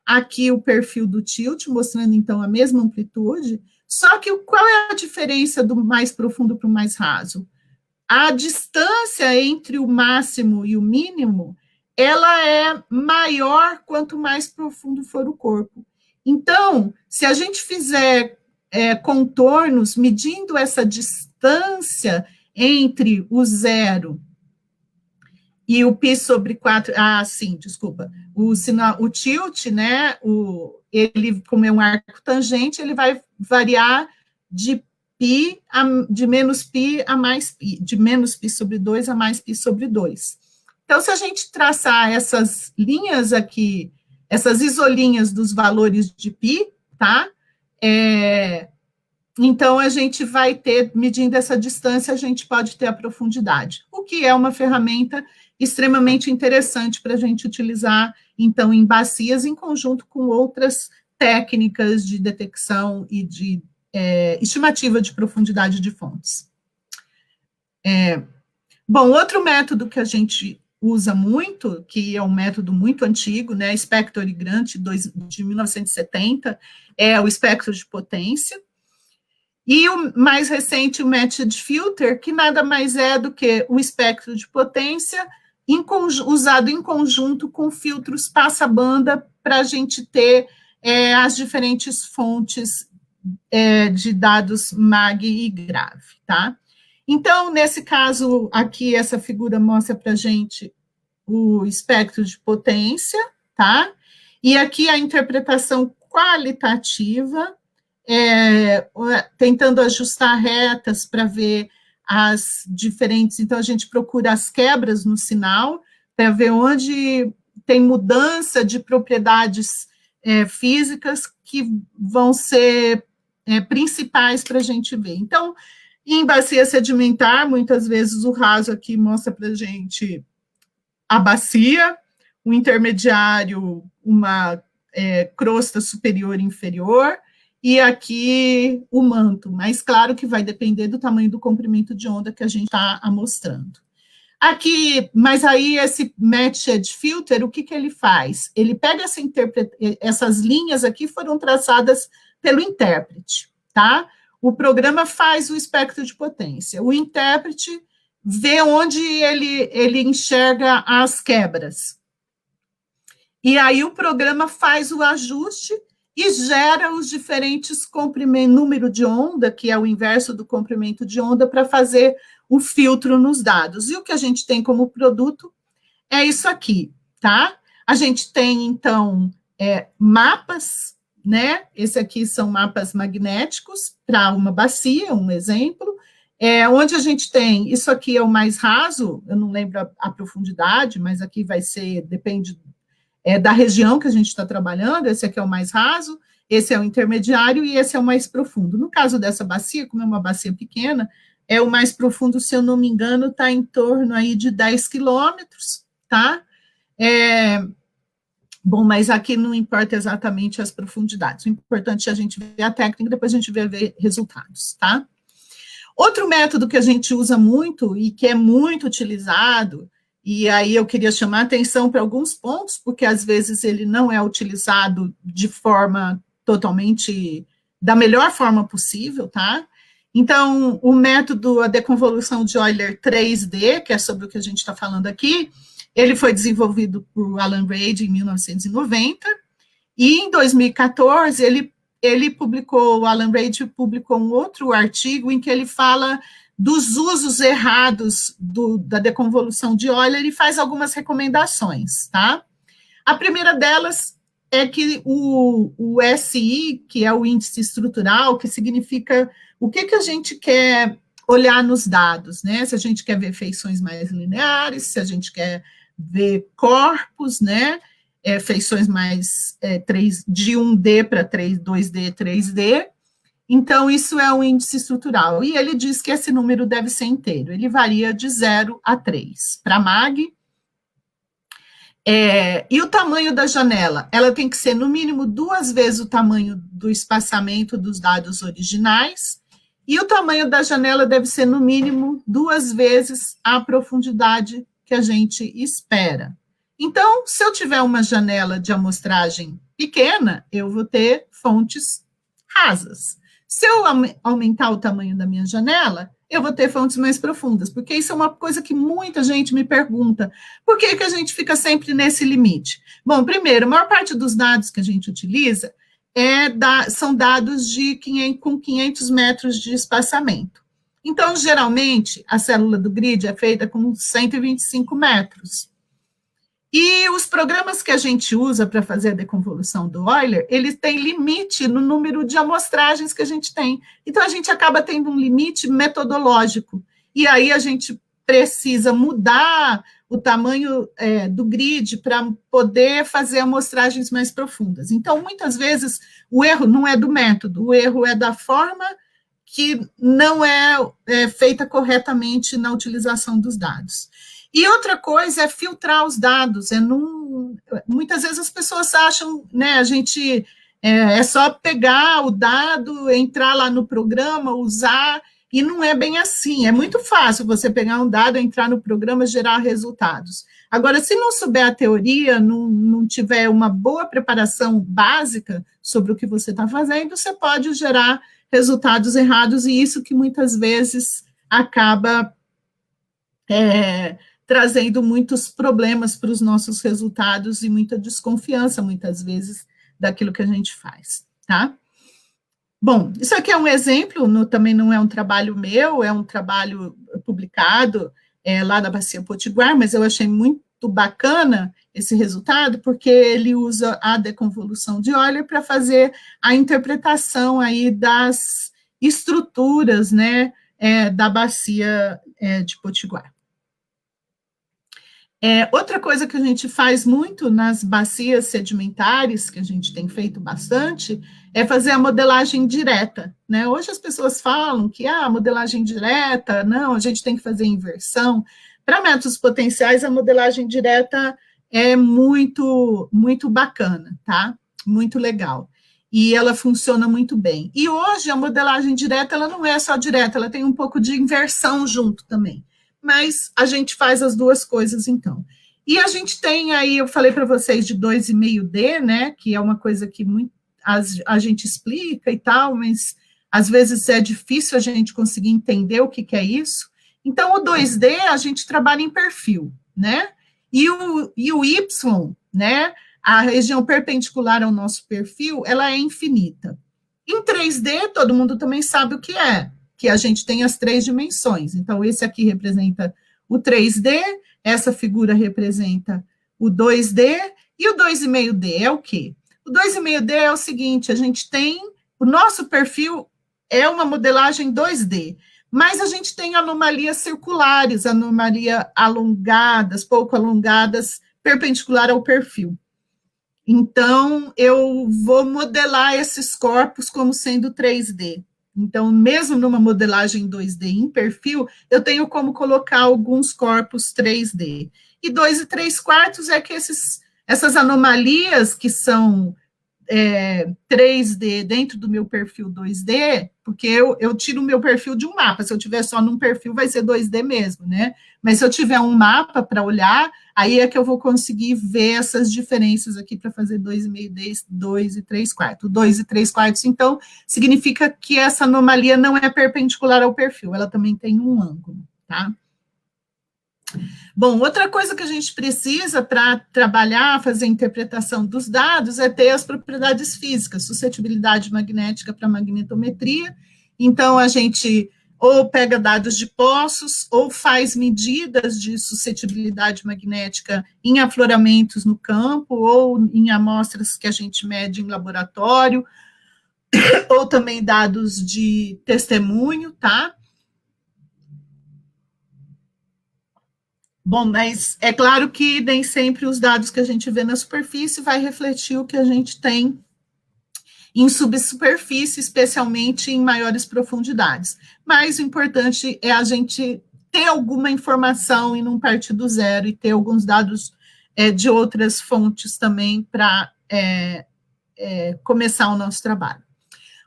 B: aqui o perfil do tilt, mostrando, então, a mesma amplitude, só que qual é a diferença do mais profundo para o mais raso? A distância entre o máximo e o mínimo, ela é maior quanto mais profundo for o corpo. Então, se a gente fizer contornos medindo essa distância entre o 0 e o π sobre 4, desculpa, o tilt, né, ele, como é um arco tangente, ele vai variar de menos π a mais π, de menos π sobre 2 a mais π sobre 2. Então, se a gente traçar essas linhas aqui, essas isolinhas dos valores de π, tá? Então, a gente vai ter, medindo essa distância, a gente pode ter a profundidade, o que é uma ferramenta extremamente interessante para a gente utilizar, então, em bacias, em conjunto com outras técnicas de detecção e de estimativa de profundidade de fontes. Bom, outro método que a gente usa muito, que é um método muito antigo, né, espectrogrante de 1970, é o espectro de potência, e o mais recente, o Matched Filter, que nada mais é do que o espectro de potência usado em conjunto com filtros passa-banda para a gente ter as diferentes fontes de dados MAG e GRAV, tá? Então, nesse caso aqui, essa figura mostra para a gente o espectro de potência, tá? E aqui a interpretação qualitativa, tentando ajustar retas para ver as diferentes, então a gente procura as quebras no sinal, para ver onde tem mudança de propriedades físicas que vão ser principais para a gente ver. Então, em bacia sedimentar, muitas vezes o raso aqui mostra para a gente a bacia, o intermediário, uma crosta superior e inferior, e aqui o manto, mas claro que vai depender do tamanho do comprimento de onda que a gente está amostrando. Aqui, mas aí esse Matched Filter, o que ele faz? Ele pega essas linhas aqui foram traçadas pelo intérprete, tá? O programa faz o espectro de potência, o intérprete vê onde ele enxerga as quebras. E aí o programa faz o ajuste e gera os diferentes número de onda, que é o inverso do comprimento de onda, para fazer o filtro nos dados. E o que a gente tem como produto é isso aqui, tá? A gente tem, então, mapas, né? Esse aqui são mapas magnéticos para uma bacia, um exemplo, onde a gente tem, isso aqui é o mais raso, eu não lembro a profundidade, mas aqui vai ser, depende da região que a gente está trabalhando, esse aqui é o mais raso, esse é o intermediário e esse é o mais profundo. No caso dessa bacia, como é uma bacia pequena, o mais profundo, se eu não me engano, está em torno aí de 10 quilômetros, tá? Bom, mas aqui não importa exatamente as profundidades, o importante é a gente ver a técnica, depois a gente ver resultados, tá? Outro método que a gente usa muito e que é muito utilizado, e aí eu queria chamar a atenção para alguns pontos, porque às vezes ele não é utilizado de forma totalmente, da melhor forma possível, tá? Então, o método, a deconvolução de Euler 3D, que é sobre o que a gente está falando aqui, ele foi desenvolvido por Alan Reid em 1990, e em 2014 ele publicou, o Alan Reid publicou um outro artigo em que ele fala dos usos errados da deconvolução de Euler e faz algumas recomendações, tá? A primeira delas é que o SI, que é o índice estrutural, que significa o que a gente quer olhar nos dados, né? Se a gente quer ver feições mais lineares, se a gente quer ver corpos, né? Feições mais de 1D para 2D, 3D. Então, isso é o índice estrutural. E ele diz que esse número deve ser inteiro. Ele varia de 0 a 3. Para MAG, e o tamanho da janela? Ela tem que ser, no mínimo, 2 vezes o tamanho do espaçamento dos dados originais, e o tamanho da janela deve ser, no mínimo, 2 vezes a profundidade que a gente espera. Então, se eu tiver uma janela de amostragem pequena, eu vou ter fontes rasas. Se eu aumentar o tamanho da minha janela, eu vou ter fontes mais profundas, porque isso é uma coisa que muita gente me pergunta. Por que a gente fica sempre nesse limite? Bom, primeiro, a maior parte dos dados que a gente utiliza são dados com 500 metros de espaçamento. Então, geralmente, a célula do grid é feita com 125 metros. E os programas que a gente usa para fazer a deconvolução do Euler, eles têm limite no número de amostragens que a gente tem. Então, a gente acaba tendo um limite metodológico. E aí a gente precisa mudar o tamanho do grid para poder fazer amostragens mais profundas. Então, muitas vezes, o erro não é do método, o erro é da forma que não é feita corretamente na utilização dos dados. E outra coisa é filtrar os dados. Muitas vezes as pessoas acham, né, a gente é só pegar o dado, entrar lá no programa, usar, e não é bem assim. É muito fácil você pegar um dado, entrar no programa, gerar resultados. Agora, se não souber a teoria, não tiver uma boa preparação básica sobre o que você está fazendo, você pode gerar resultados errados, e isso que muitas vezes acaba trazendo muitos problemas para os nossos resultados e muita desconfiança, muitas vezes, daquilo que a gente faz, tá? Bom, isso aqui é um exemplo, também não é um trabalho meu, é um trabalho publicado lá da Bacia Potiguar, mas eu achei muito bacana esse resultado, porque ele usa a deconvolução de Euler para fazer a interpretação aí das estruturas, né, da Bacia de Potiguar. Outra coisa que a gente faz muito nas bacias sedimentares, que a gente tem feito bastante, é fazer a modelagem direta, né? Hoje as pessoas falam que a modelagem direta, não, a gente tem que fazer inversão. Para métodos potenciais, a modelagem direta é muito, muito bacana, tá? Muito legal. E ela funciona muito bem. E hoje a modelagem direta, ela não é só direta, ela tem um pouco de inversão junto também. Mas a gente faz as duas coisas, então. E a gente tem aí, eu falei para vocês de 2,5D, né, que é uma coisa que a gente explica e tal, mas às vezes é difícil a gente conseguir entender o que é isso. Então, o 2D, a gente trabalha em perfil, né, e o Y, né, a região perpendicular ao nosso perfil, ela é infinita. Em 3D, todo mundo também sabe o que a gente tem as 3 dimensões. Então, esse aqui representa o 3D, essa figura representa o 2D, e o 2,5D é o quê? O 2,5D é o seguinte, a gente tem, o nosso perfil é uma modelagem 2D, mas a gente tem anomalias circulares, anomalias alongadas, pouco alongadas, perpendicular ao perfil. Então, eu vou modelar esses corpos como sendo 3D. Então, mesmo numa modelagem 2D em perfil, eu tenho como colocar alguns corpos 3D. E 2 3/4 é que Essas anomalias que são 3D dentro do meu perfil 2D, porque eu tiro o meu perfil de um mapa, se eu tiver só num perfil vai ser 2D mesmo, né? Mas se eu tiver um mapa para olhar, aí é que eu vou conseguir ver essas diferenças aqui para fazer 2,5D, 2 e 3/4. 2 e 3/4, então, significa que essa anomalia não é perpendicular ao perfil, ela também tem um ângulo, tá? Bom, outra coisa que a gente precisa para trabalhar, fazer a interpretação dos dados é ter as propriedades físicas, suscetibilidade magnética para magnetometria. Então, a gente ou pega dados de poços, ou faz medidas de suscetibilidade magnética em afloramentos no campo, ou em amostras que a gente mede em laboratório, ou também dados de testemunho, tá? Bom, mas é claro que nem sempre os dados que a gente vê na superfície vai refletir o que a gente tem em subsuperfície, especialmente em maiores profundidades. Mas o importante é a gente ter alguma informação e não partir do zero, e ter alguns dados de outras fontes também para começar o nosso trabalho.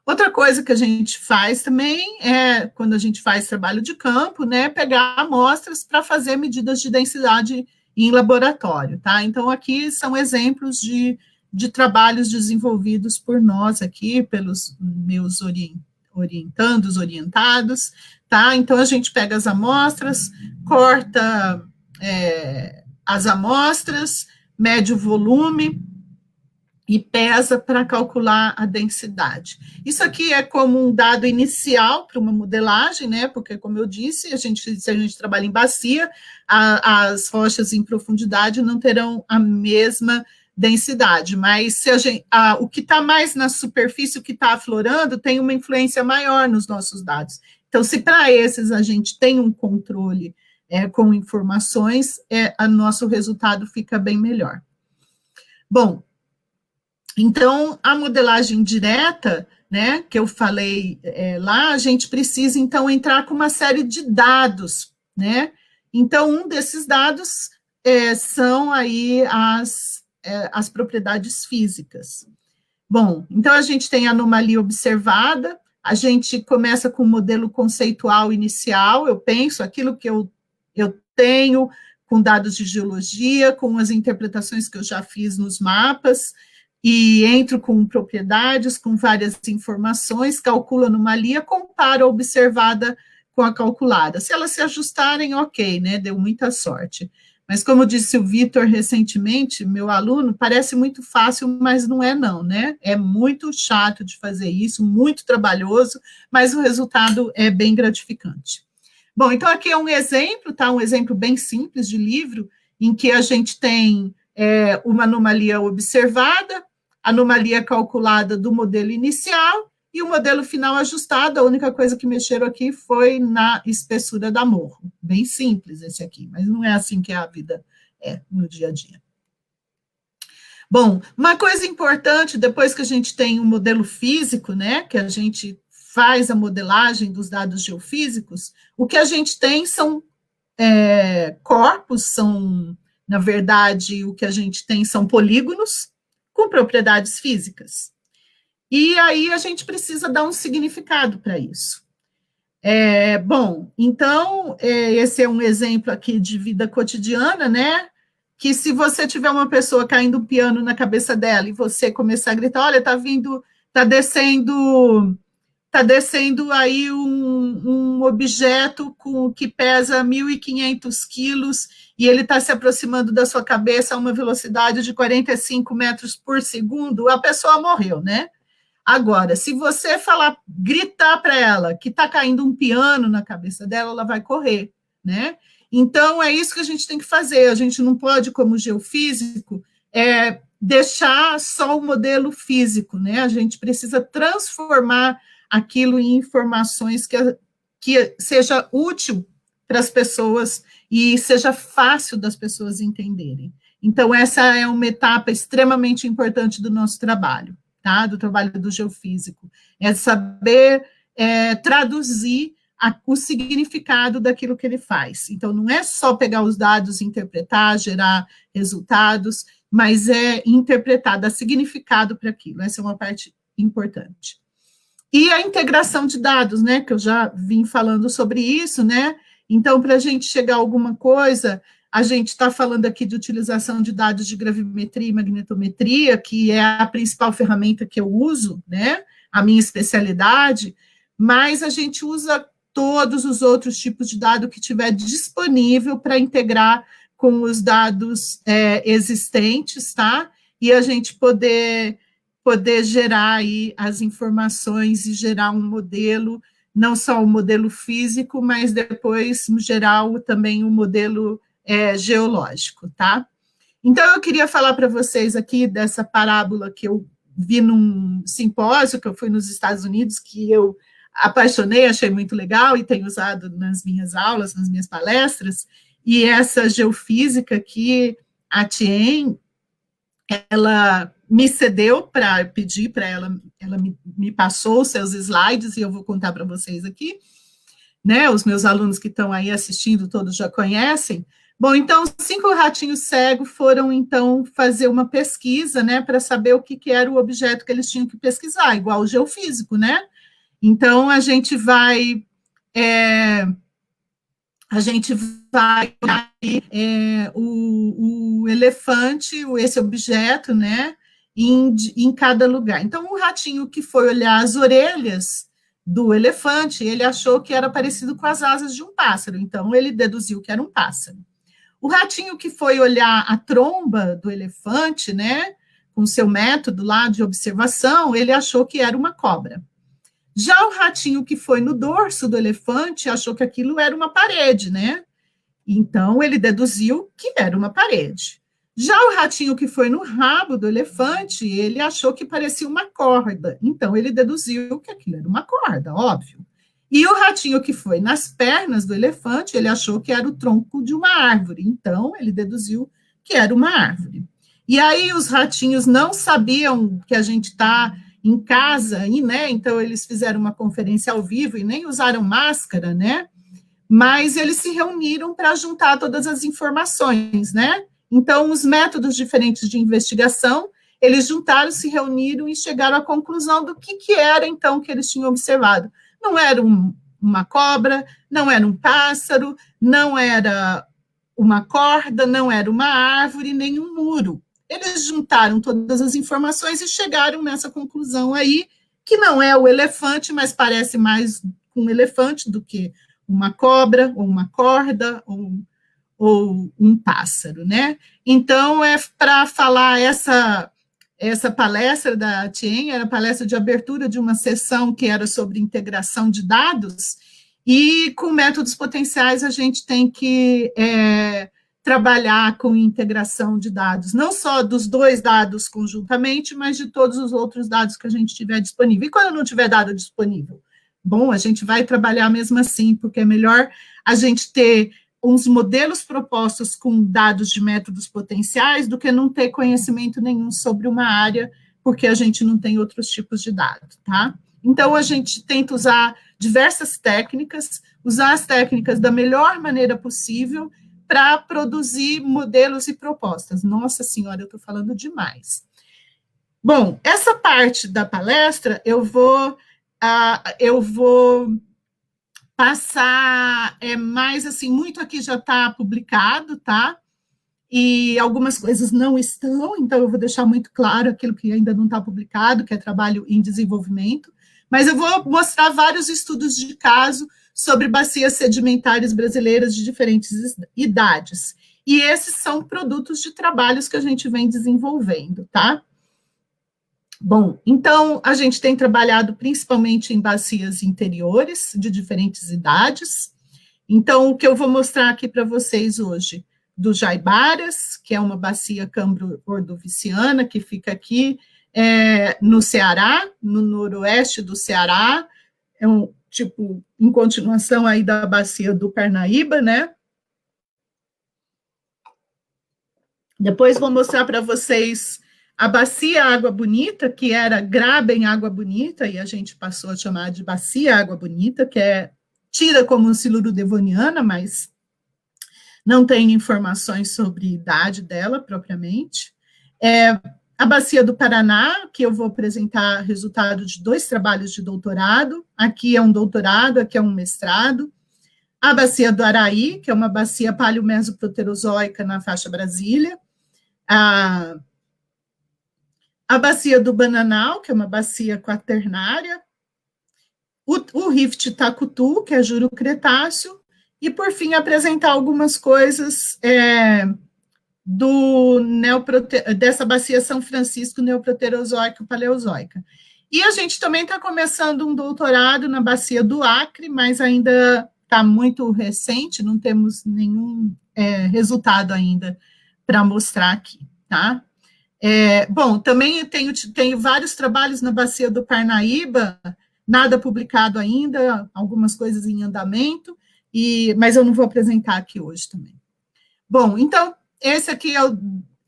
B: Outra coisa que a gente faz também é, quando a gente faz trabalho de campo, né, pegar amostras para fazer medidas de densidade em laboratório, tá? Então, aqui são exemplos de trabalhos desenvolvidos por nós aqui, pelos meus orientandos, orientados, tá? Então, a gente pega as amostras, corta as amostras, mede o volume, e pesa para calcular a densidade. Isso aqui é como um dado inicial para uma modelagem, né? Porque, como eu disse, se a gente trabalha em bacia, as rochas em profundidade não terão a mesma densidade, mas se o que está mais na superfície, o que está aflorando, tem uma influência maior nos nossos dados. Então, se para esses a gente tem um controle com informações, o nosso resultado fica bem melhor. Bom, então, a modelagem direta, né, que eu falei lá, a gente precisa, então, entrar com uma série de dados, né? Então, um desses dados são aí as propriedades físicas. Bom, então, a gente tem a anomalia observada, a gente começa com o modelo conceitual inicial, eu penso aquilo que eu tenho com dados de geologia, com as interpretações que eu já fiz nos mapas, e entro com propriedades, com várias informações, calculo a anomalia, comparo a observada com a calculada. Se elas se ajustarem, ok, né, deu muita sorte. Mas como disse o Vitor recentemente, meu aluno, parece muito fácil, mas não é não, né? É muito chato de fazer isso, muito trabalhoso, mas o resultado é bem gratificante. Bom, então aqui é um exemplo, tá? Um exemplo bem simples de livro, em que a gente tem uma anomalia observada, anomalia calculada do modelo inicial e o modelo final ajustado. A única coisa que mexeram aqui foi na espessura da morro. Bem simples esse aqui, mas não é assim que a vida é no dia a dia. Bom, uma coisa importante, depois que a gente tem um modelo físico, né, que a gente faz a modelagem dos dados geofísicos, o que a gente tem são corpos, são, na verdade, o que a gente tem são polígonos, com propriedades físicas. E aí a gente precisa dar um significado para isso. Bom, então, esse é um exemplo aqui de vida cotidiana, né? Que se você tiver uma pessoa caindo um piano na cabeça dela e você começar a gritar, olha, tá descendo aí um objeto que pesa 1.500 quilos e ele está se aproximando da sua cabeça a uma velocidade de 45 metros por segundo, a pessoa morreu, né? Agora, se você gritar para ela que está caindo um piano na cabeça dela, ela vai correr, né? Então, é isso que a gente tem que fazer. A gente não pode, como geofísico, deixar só o modelo físico, né? A gente precisa transformar aquilo em informações que seja útil para as pessoas e seja fácil das pessoas entenderem. Então, essa é uma etapa extremamente importante do nosso trabalho, tá? Do trabalho do geofísico. É saber traduzir o significado daquilo que ele faz. Então, não é só pegar os dados, interpretar, gerar resultados, mas é interpretar, dar significado para aquilo. Essa é uma parte importante. E a integração de dados, né, que eu já vim falando sobre isso, né? Então, para a gente chegar a alguma coisa, a gente está falando aqui de utilização de dados de gravimetria e magnetometria, que é a principal ferramenta que eu uso, né? A minha especialidade, mas a gente usa todos os outros tipos de dado que tiver disponível para integrar com os dados existentes, tá? E a gente poder gerar aí as informações e gerar um modelo, não só o modelo físico, mas depois gerar também um modelo geológico, tá? Então, eu queria falar para vocês aqui dessa parábola que eu vi num simpósio que eu fui nos Estados Unidos, que eu apaixonei, achei muito legal e tenho usado nas minhas aulas, nas minhas palestras, e essa geofísica que a Tien, ela me cedeu para pedir para ela me passou os seus slides e eu vou contar para vocês aqui, né, os meus alunos que estão aí assistindo todos já conhecem. Bom, então, 5 ratinhos cegos foram, então, fazer uma pesquisa, né, para saber o que era o objeto que eles tinham que pesquisar, igual o geofísico, né? Então, a gente vai o elefante, esse objeto, né, em cada lugar. Então, o ratinho que foi olhar as orelhas do elefante, ele achou que era parecido com as asas de um pássaro, então ele deduziu que era um pássaro. O ratinho que foi olhar a tromba do elefante, né, com seu método lá de observação, ele achou que era uma cobra. Já o ratinho que foi no dorso do elefante achou que aquilo era uma parede, né? Então, ele deduziu que era uma parede. Já o ratinho que foi no rabo do elefante, ele achou que parecia uma corda. Então, ele deduziu que aquilo era uma corda, óbvio. E o ratinho que foi nas pernas do elefante, ele achou que era o tronco de uma árvore. Então, ele deduziu que era uma árvore. E aí, os ratinhos não sabiam que a gente está em casa, né? Então, eles fizeram uma conferência ao vivo e nem usaram máscara, né? Mas eles se reuniram para juntar todas as informações, né? Então, os métodos diferentes de investigação, eles juntaram, se reuniram e chegaram à conclusão do que era, então, que eles tinham observado. Não era uma cobra, não era um pássaro, não era uma corda, não era uma árvore, nem um muro. Eles juntaram todas as informações e chegaram nessa conclusão aí, que não é o elefante, mas parece mais um elefante do que uma cobra, ou uma corda, ou um pássaro, né? Então, para falar essa palestra da Tien, era a palestra de abertura de uma sessão que era sobre integração de dados, e com métodos potenciais a gente tem que trabalhar com integração de dados, não só dos 2 dados conjuntamente, mas de todos os outros dados que a gente tiver disponível. E quando não tiver dado disponível? Bom, a gente vai trabalhar mesmo assim, porque é melhor a gente ter uns modelos propostos com dados de métodos potenciais do que não ter conhecimento nenhum sobre uma área, porque a gente não tem outros tipos de dados, tá? Então, a gente tenta usar diversas técnicas, usar as técnicas da melhor maneira possível para produzir modelos e propostas. Nossa Senhora, eu estou falando demais. Bom, essa parte da palestra eu vou passar mais assim, muito aqui já está publicado, tá? E algumas coisas não estão, então eu vou deixar muito claro aquilo que ainda não está publicado, que é trabalho em desenvolvimento, mas eu vou mostrar vários estudos de caso sobre bacias sedimentares brasileiras de diferentes idades. E esses são produtos de trabalhos que a gente vem desenvolvendo, tá? Bom, então, a gente tem trabalhado principalmente em bacias interiores de diferentes idades. Então, o que eu vou mostrar aqui para vocês hoje, do Jaibaras, que é uma bacia cambro-ordoviciana, que fica aqui no Ceará, no noroeste do Ceará, é um tipo, em continuação aí da bacia do Parnaíba, né? Depois vou mostrar para vocês a bacia Água Bonita, que era Graben Água Bonita, e a gente passou a chamar de bacia Água Bonita, que é tida como siluro-devoniana, mas não tem informações sobre idade dela, propriamente. A Bacia do Paraná, que eu vou apresentar resultado de 2 trabalhos de doutorado. Aqui é um doutorado, aqui é um mestrado. A Bacia do Araí, que é uma bacia paleomesoproterozoica na faixa Brasília. A Bacia do Bananal, que é uma bacia quaternária. O Rift Tacutu, que é Juro-Cretáceo. E, por fim, apresentar algumas coisas dessa bacia São Francisco neoproterozoica paleozoica. E a gente também está começando um doutorado na bacia do Acre, mas ainda está muito recente, não temos nenhum resultado ainda para mostrar aqui, tá? Bom, também tenho vários trabalhos na bacia do Parnaíba, nada publicado ainda, algumas coisas em andamento, mas eu não vou apresentar aqui hoje também. Bom, então, esse aqui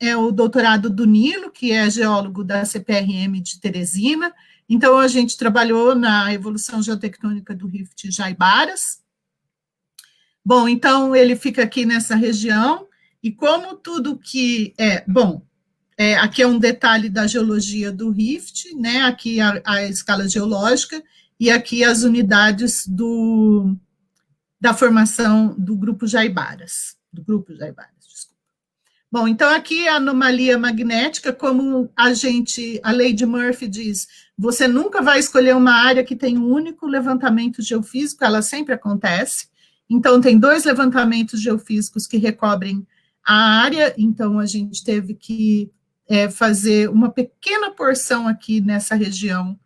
B: é o doutorado do Nilo, que é geólogo da CPRM de Teresina. Então, a gente trabalhou na evolução geotectônica do Rift Jaibaras. Bom, então, ele fica aqui nessa região, e como tudo que aqui é um detalhe da geologia do Rift, né? Aqui a escala geológica, e aqui as unidades da formação do grupo Jaibaras, desculpa. Bom, então aqui a anomalia magnética, como a lei de Murphy diz, você nunca vai escolher uma área que tem um único levantamento geofísico, ela sempre acontece. Então, tem 2 levantamentos geofísicos que recobrem a área, então a gente teve que fazer uma pequena porção aqui nessa região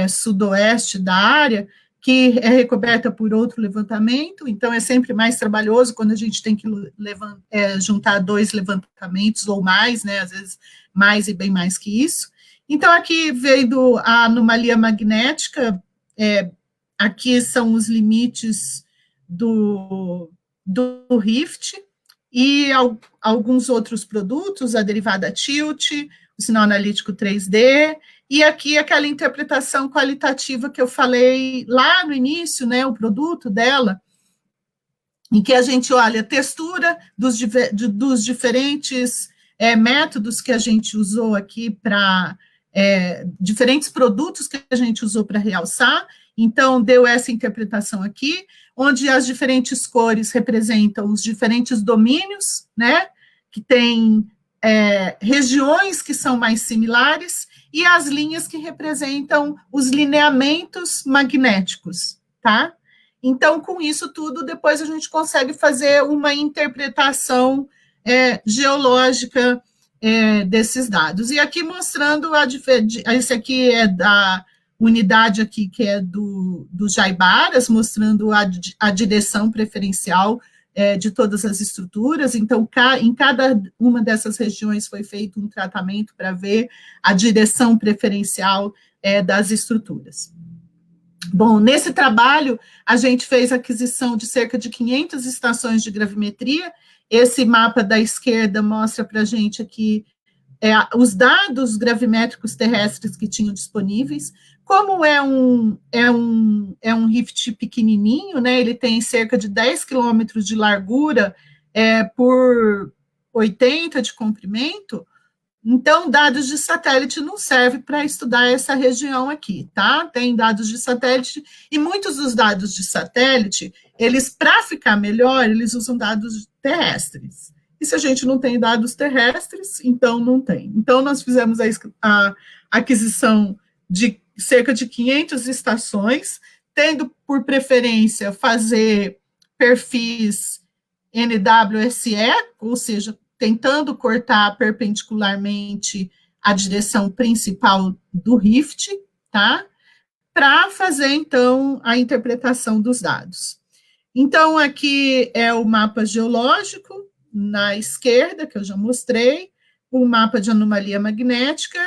B: sudoeste da área, que é recoberta por outro levantamento, então é sempre mais trabalhoso quando a gente tem que juntar 2 levantamentos ou mais, né, às vezes mais e bem mais que isso. Então, aqui veio a anomalia magnética, aqui são os limites do Rift, e alguns outros produtos, a derivada Tilt, o sinal analítico 3D, e aqui aquela interpretação qualitativa que eu falei lá no início, né, o produto dela, em que a gente olha a textura dos diferentes métodos que a gente usou aqui para diferentes produtos que a gente usou para realçar. Então, deu essa interpretação aqui, onde as diferentes cores representam os diferentes domínios, né, que tem regiões que são mais similares, e as linhas que representam os lineamentos magnéticos, tá? Então, com isso tudo, depois a gente consegue fazer uma interpretação geológica desses dados. E aqui mostrando, esse aqui é da unidade aqui, que é do Jaibaras, mostrando a direção preferencial de todas as estruturas. Então, em cada uma dessas regiões foi feito um tratamento para ver a direção preferencial das estruturas. Bom, nesse trabalho, a gente fez aquisição de cerca de 500 estações de gravimetria. Esse mapa da esquerda mostra para a gente aqui os dados gravimétricos terrestres que tinham disponíveis. Como é um rift pequenininho, né, ele tem cerca de 10 quilômetros de largura por 80 de comprimento, então dados de satélite não servem para estudar essa região aqui, tá? Tem dados de satélite, e muitos dos dados de satélite, eles, para ficar melhor, eles usam dados terrestres. E se a gente não tem dados terrestres, então não tem. Então, nós fizemos a aquisição de cerca de 500 estações, tendo por preferência fazer perfis NWSE, ou seja, tentando cortar perpendicularmente a direção principal do Rift, tá? Para fazer, então, a interpretação dos dados. Então, aqui é o mapa geológico, na esquerda, que eu já mostrei, o mapa de anomalia magnética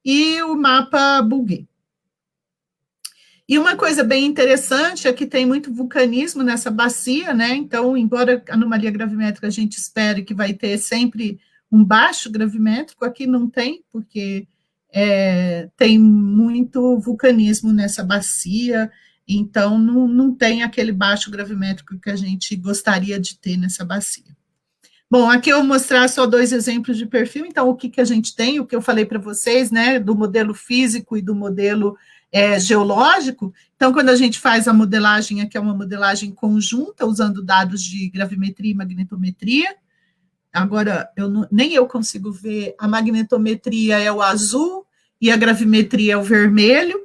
B: e o mapa Bouguer. E uma coisa bem interessante é que tem muito vulcanismo nessa bacia, né? Então, embora a anomalia gravimétrica a gente espere que vai ter sempre um baixo gravimétrico, aqui não tem, porque tem muito vulcanismo nessa bacia, então não tem aquele baixo gravimétrico que a gente gostaria de ter nessa bacia. Bom, aqui eu vou mostrar só 2 exemplos de perfil, então o que a gente tem, o que eu falei para vocês, né, do modelo físico e do modelo geológico. Então, quando a gente faz a modelagem, aqui é uma modelagem conjunta, usando dados de gravimetria e magnetometria. Agora, nem eu consigo ver, a magnetometria é o azul e a gravimetria é o vermelho.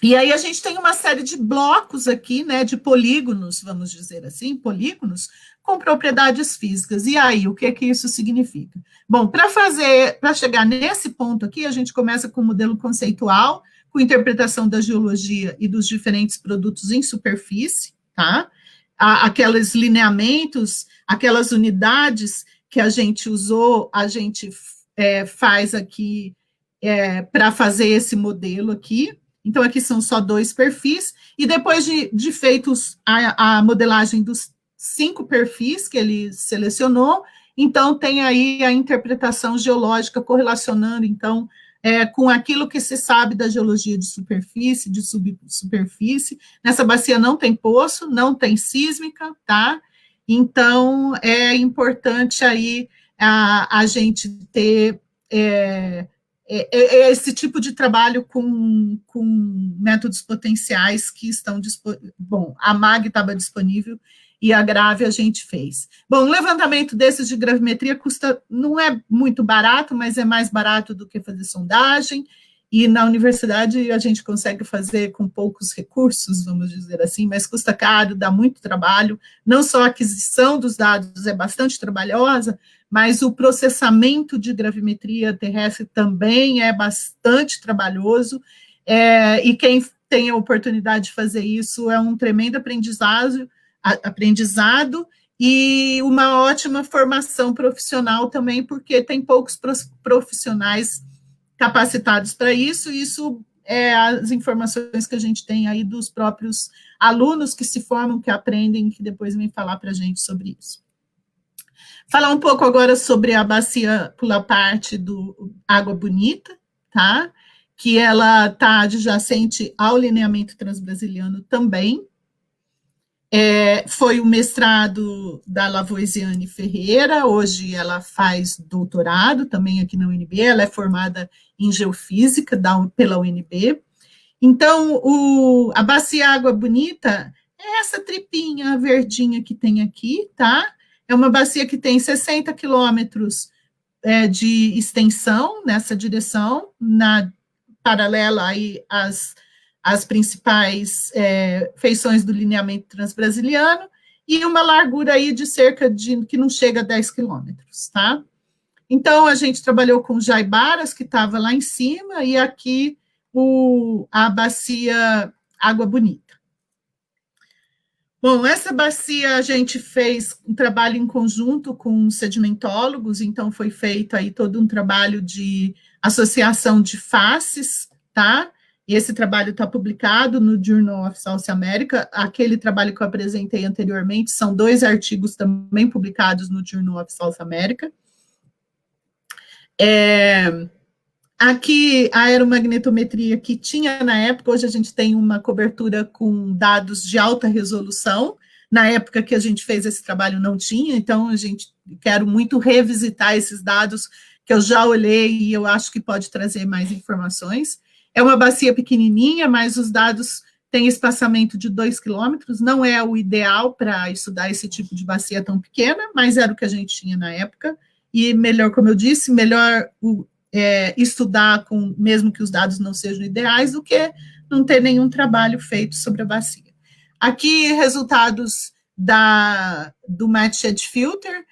B: E aí a gente tem uma série de blocos aqui, né, de polígonos, vamos dizer assim, polígonos com propriedades físicas. E aí, o que isso significa? Bom, para chegar nesse ponto aqui, a gente começa com o modelo conceitual, com interpretação da geologia e dos diferentes produtos em superfície, tá? Aqueles lineamentos, aquelas unidades que a gente usou, a gente faz aqui para fazer esse modelo aqui. Então, aqui são só 2 perfis, e depois de feitos a modelagem dos 5 perfis que ele selecionou, então tem aí a interpretação geológica correlacionando, então, com aquilo que se sabe da geologia de superfície, de subsuperfície. Nessa bacia não tem poço, não tem sísmica, tá? Então, é importante aí a gente ter esse tipo de trabalho com métodos potenciais que estão disponíveis. Bom, a MAG estava disponível e a Grave a gente fez. Bom, um levantamento desses de gravimetria não é muito barato, mas é mais barato do que fazer sondagem, e na universidade a gente consegue fazer com poucos recursos, vamos dizer assim, mas custa caro, dá muito trabalho, não só a aquisição dos dados é bastante trabalhosa, mas o processamento de gravimetria terrestre também é bastante trabalhoso, e quem tem a oportunidade de fazer isso é um tremendo aprendizado e uma ótima formação profissional também, porque tem poucos profissionais capacitados para isso, e isso é as informações que a gente tem aí dos próprios alunos que se formam, que aprendem, que depois vêm falar para a gente sobre isso. Falar um pouco agora sobre a bacia Pula-Parte do Água Bonita, tá? Que ela está adjacente ao lineamento transbrasiliano também. Foi o mestrado da Lavoisiane Ferreira, hoje ela faz doutorado também aqui na UNB, ela é formada em geofísica pela UNB. Então, a bacia Água Bonita é essa tripinha verdinha que tem aqui, tá? É uma bacia que tem 60 quilômetros de extensão nessa direção, paralela aí às principais feições do lineamento transbrasiliano, e uma largura aí de que não chega a 10 quilômetros, tá? Então, a gente trabalhou com Jaibaras, que estava lá em cima, e aqui a bacia Água Bonita. Bom, essa bacia a gente fez um trabalho em conjunto com sedimentólogos, então foi feito aí todo um trabalho de associação de faces, tá? E esse trabalho está publicado no Journal of South America. Aquele trabalho que eu apresentei anteriormente são 2 artigos também publicados no Journal of South America. Aqui, a aeromagnetometria que tinha na época, hoje a gente tem uma cobertura com dados de alta resolução. Na época que a gente fez esse trabalho não tinha, então quero muito revisitar esses dados que eu já olhei e eu acho que pode trazer mais informações. É uma bacia pequenininha, mas os dados têm espaçamento de 2 quilômetros, não é o ideal para estudar esse tipo de bacia tão pequena, mas era o que a gente tinha na época, e melhor, como eu disse, melhor estudar mesmo que os dados não sejam ideais, do que não ter nenhum trabalho feito sobre a bacia. Aqui, resultados do Matched Filter,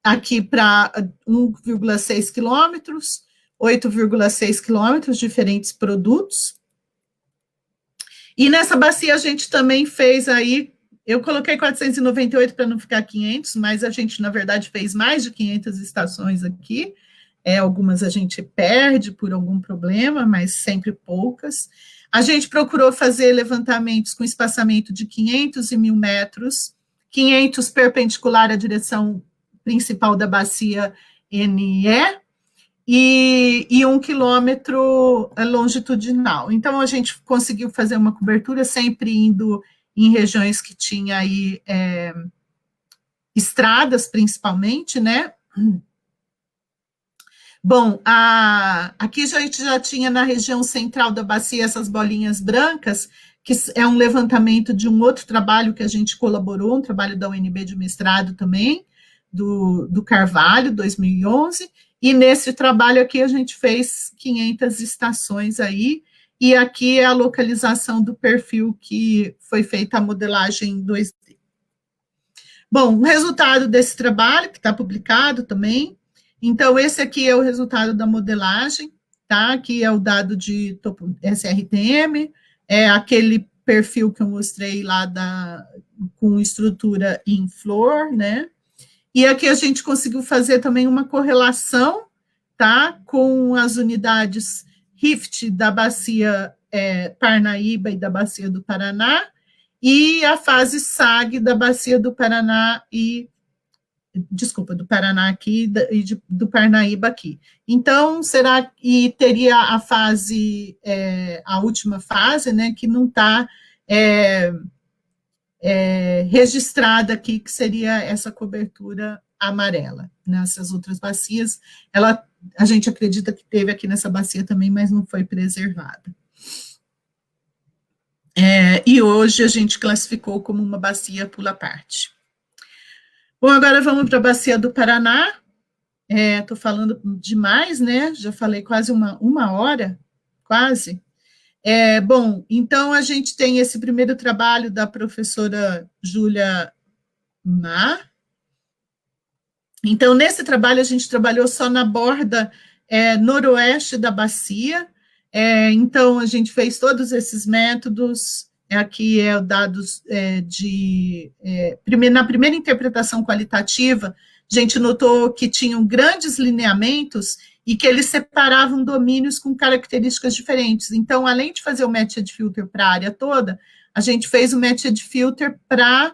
B: aqui para 1,6 quilômetros, 8,6 quilômetros, diferentes produtos. E nessa bacia a gente também fez aí, eu coloquei 498 para não ficar 500, mas a gente, na verdade, fez mais de 500 estações aqui. Algumas a gente perde por algum problema, mas sempre poucas. A gente procurou fazer levantamentos com espaçamento de 500 e 1.000 metros, 500 perpendicular à direção principal da bacia NE, e 1 quilômetro longitudinal. Então, a gente conseguiu fazer uma cobertura sempre indo em regiões que tinha aí estradas, principalmente, né? Bom, aqui a gente já tinha na região central da bacia essas bolinhas brancas, que é um levantamento de um outro trabalho que a gente colaborou, um trabalho da UNB de mestrado também, do Carvalho, 2011, e nesse trabalho aqui a gente fez 500 estações aí, e aqui é a localização do perfil que foi feita a modelagem em 2D. Bom, o resultado desse trabalho, que está publicado também, então esse aqui é o resultado da modelagem, tá? Aqui é o dado de SRTM, é aquele perfil que eu mostrei lá com estrutura em flor, né? E aqui a gente conseguiu fazer também uma correlação, tá? Com as unidades Rift da bacia Parnaíba e da bacia do Paraná, e a fase SAG da bacia do Paraná do Paraná aqui e do Parnaíba aqui. Então, teria a fase, a última fase, né, que não está registrada aqui, que seria essa cobertura amarela. Nessas outras bacias, a gente acredita que teve aqui nessa bacia também, mas não foi preservada. E hoje a gente classificou como uma bacia pula-parte. Bom, agora vamos para a bacia do Paraná. Estou falando demais, né? Já falei quase uma hora, quase. Bom, então a gente tem esse primeiro trabalho da professora Júlia Mar. Então, nesse trabalho, a gente trabalhou só na borda noroeste da bacia. Então, a gente fez todos esses métodos. Aqui é o dados na primeira interpretação qualitativa, a gente notou que tinham grandes lineamentos e que eles separavam domínios com características diferentes. Então, além de fazer o matched filter para a área toda, a gente fez o matched filter para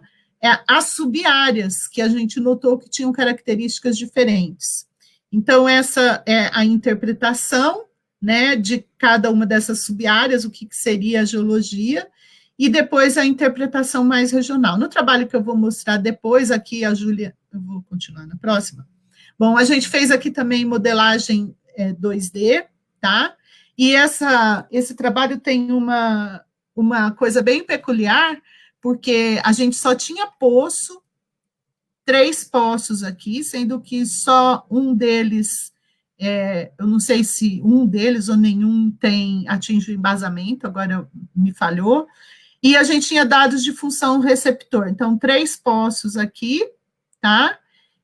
B: as subáreas, que a gente notou que tinham características diferentes. Então, essa é a interpretação, né, de cada uma dessas subáreas, o que seria a geologia, e depois a interpretação mais regional. No trabalho que eu vou mostrar depois, aqui a Júlia, eu vou continuar na próxima. Bom, a gente fez aqui também modelagem 2D, tá? E esse trabalho tem uma coisa bem peculiar, porque a gente só tinha 3 poços aqui, sendo que só um deles, eu não sei se um deles ou nenhum atinge o embasamento, agora me falhou, e a gente tinha dados de função receptor, então 3 poços aqui, tá?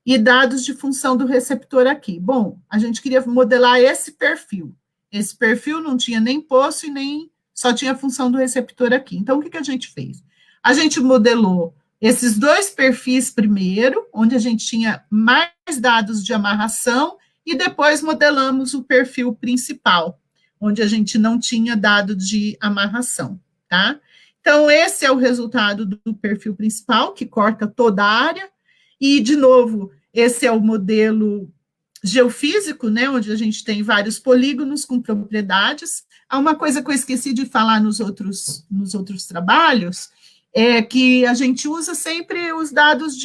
B: E dados de função do receptor aqui. Bom, a gente queria modelar esse perfil. Esse perfil não tinha nem poço e nem só tinha a função do receptor aqui. Então, o que a gente fez? A gente modelou esses 2 perfis primeiro, onde a gente tinha mais dados de amarração, e depois modelamos o perfil principal, onde a gente não tinha dado de amarração, tá? Então, esse é o resultado do perfil principal, que corta toda a área, e, de novo, esse é o modelo geofísico, né, onde a gente tem vários polígonos com propriedades. Há uma coisa que eu esqueci de falar nos outros trabalhos, é que a gente usa sempre os dados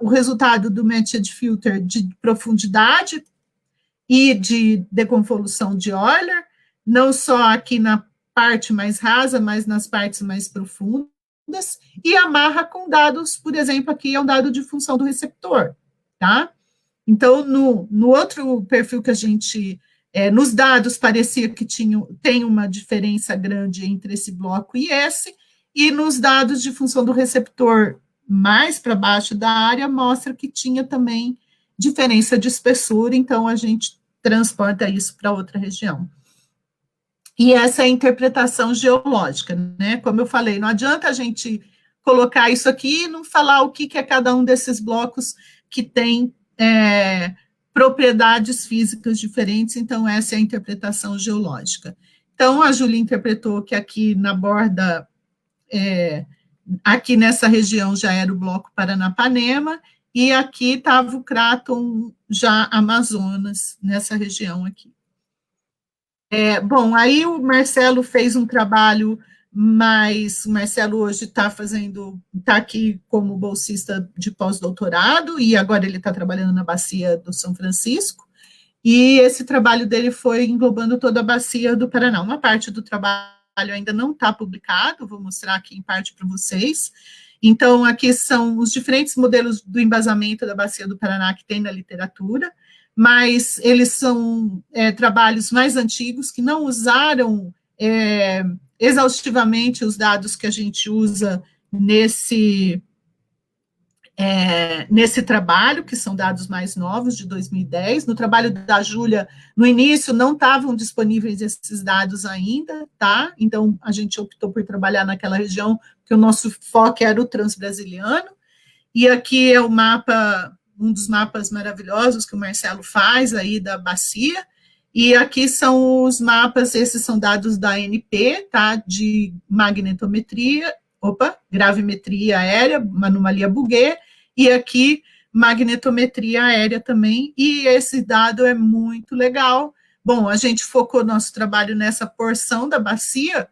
B: o resultado do matched filter de profundidade e de deconvolução de Euler, não só aqui na parte mais rasa, mas nas partes mais profundas, e amarra com dados, por exemplo, aqui é um dado de função do receptor, tá? Então, no outro perfil que a gente, nos dados parecia que tem uma diferença grande entre esse bloco e esse, e nos dados de função do receptor mais para baixo da área, mostra que tinha também diferença de espessura, então a gente transporta isso para outra região. E essa é a interpretação geológica, né? Como eu falei, não adianta a gente colocar isso aqui e não falar o que é cada um desses blocos que tem propriedades físicas diferentes, então essa é a interpretação geológica. Então, a Júlia interpretou que aqui na borda, aqui nessa região já era o bloco Paranapanema, e aqui estava o Craton já Amazonas, nessa região aqui. Bom, aí o Marcelo fez um trabalho, mas o Marcelo hoje está aqui como bolsista de pós-doutorado, e agora ele está trabalhando na bacia do São Francisco, e esse trabalho dele foi englobando toda a bacia do Paraná. Uma parte do trabalho ainda não está publicado, vou mostrar aqui em parte para vocês. Então, aqui são os diferentes modelos do embasamento da bacia do Paraná que tem na literatura, mas eles são trabalhos mais antigos que não usaram exaustivamente os dados que a gente usa nesse trabalho, que são dados mais novos, de 2010. No trabalho da Júlia, no início, não estavam disponíveis esses dados ainda, tá? Então, a gente optou por trabalhar naquela região, porque o nosso foco era o transbrasiliano. E aqui é o mapa, um dos mapas maravilhosos que o Marcelo faz aí da bacia, e aqui são os mapas, esses são dados da ANP, tá, de magnetometria, gravimetria aérea, anomalia Bouguer, e aqui magnetometria aérea também, e esse dado é muito legal. Bom, a gente focou nosso trabalho nessa porção da bacia,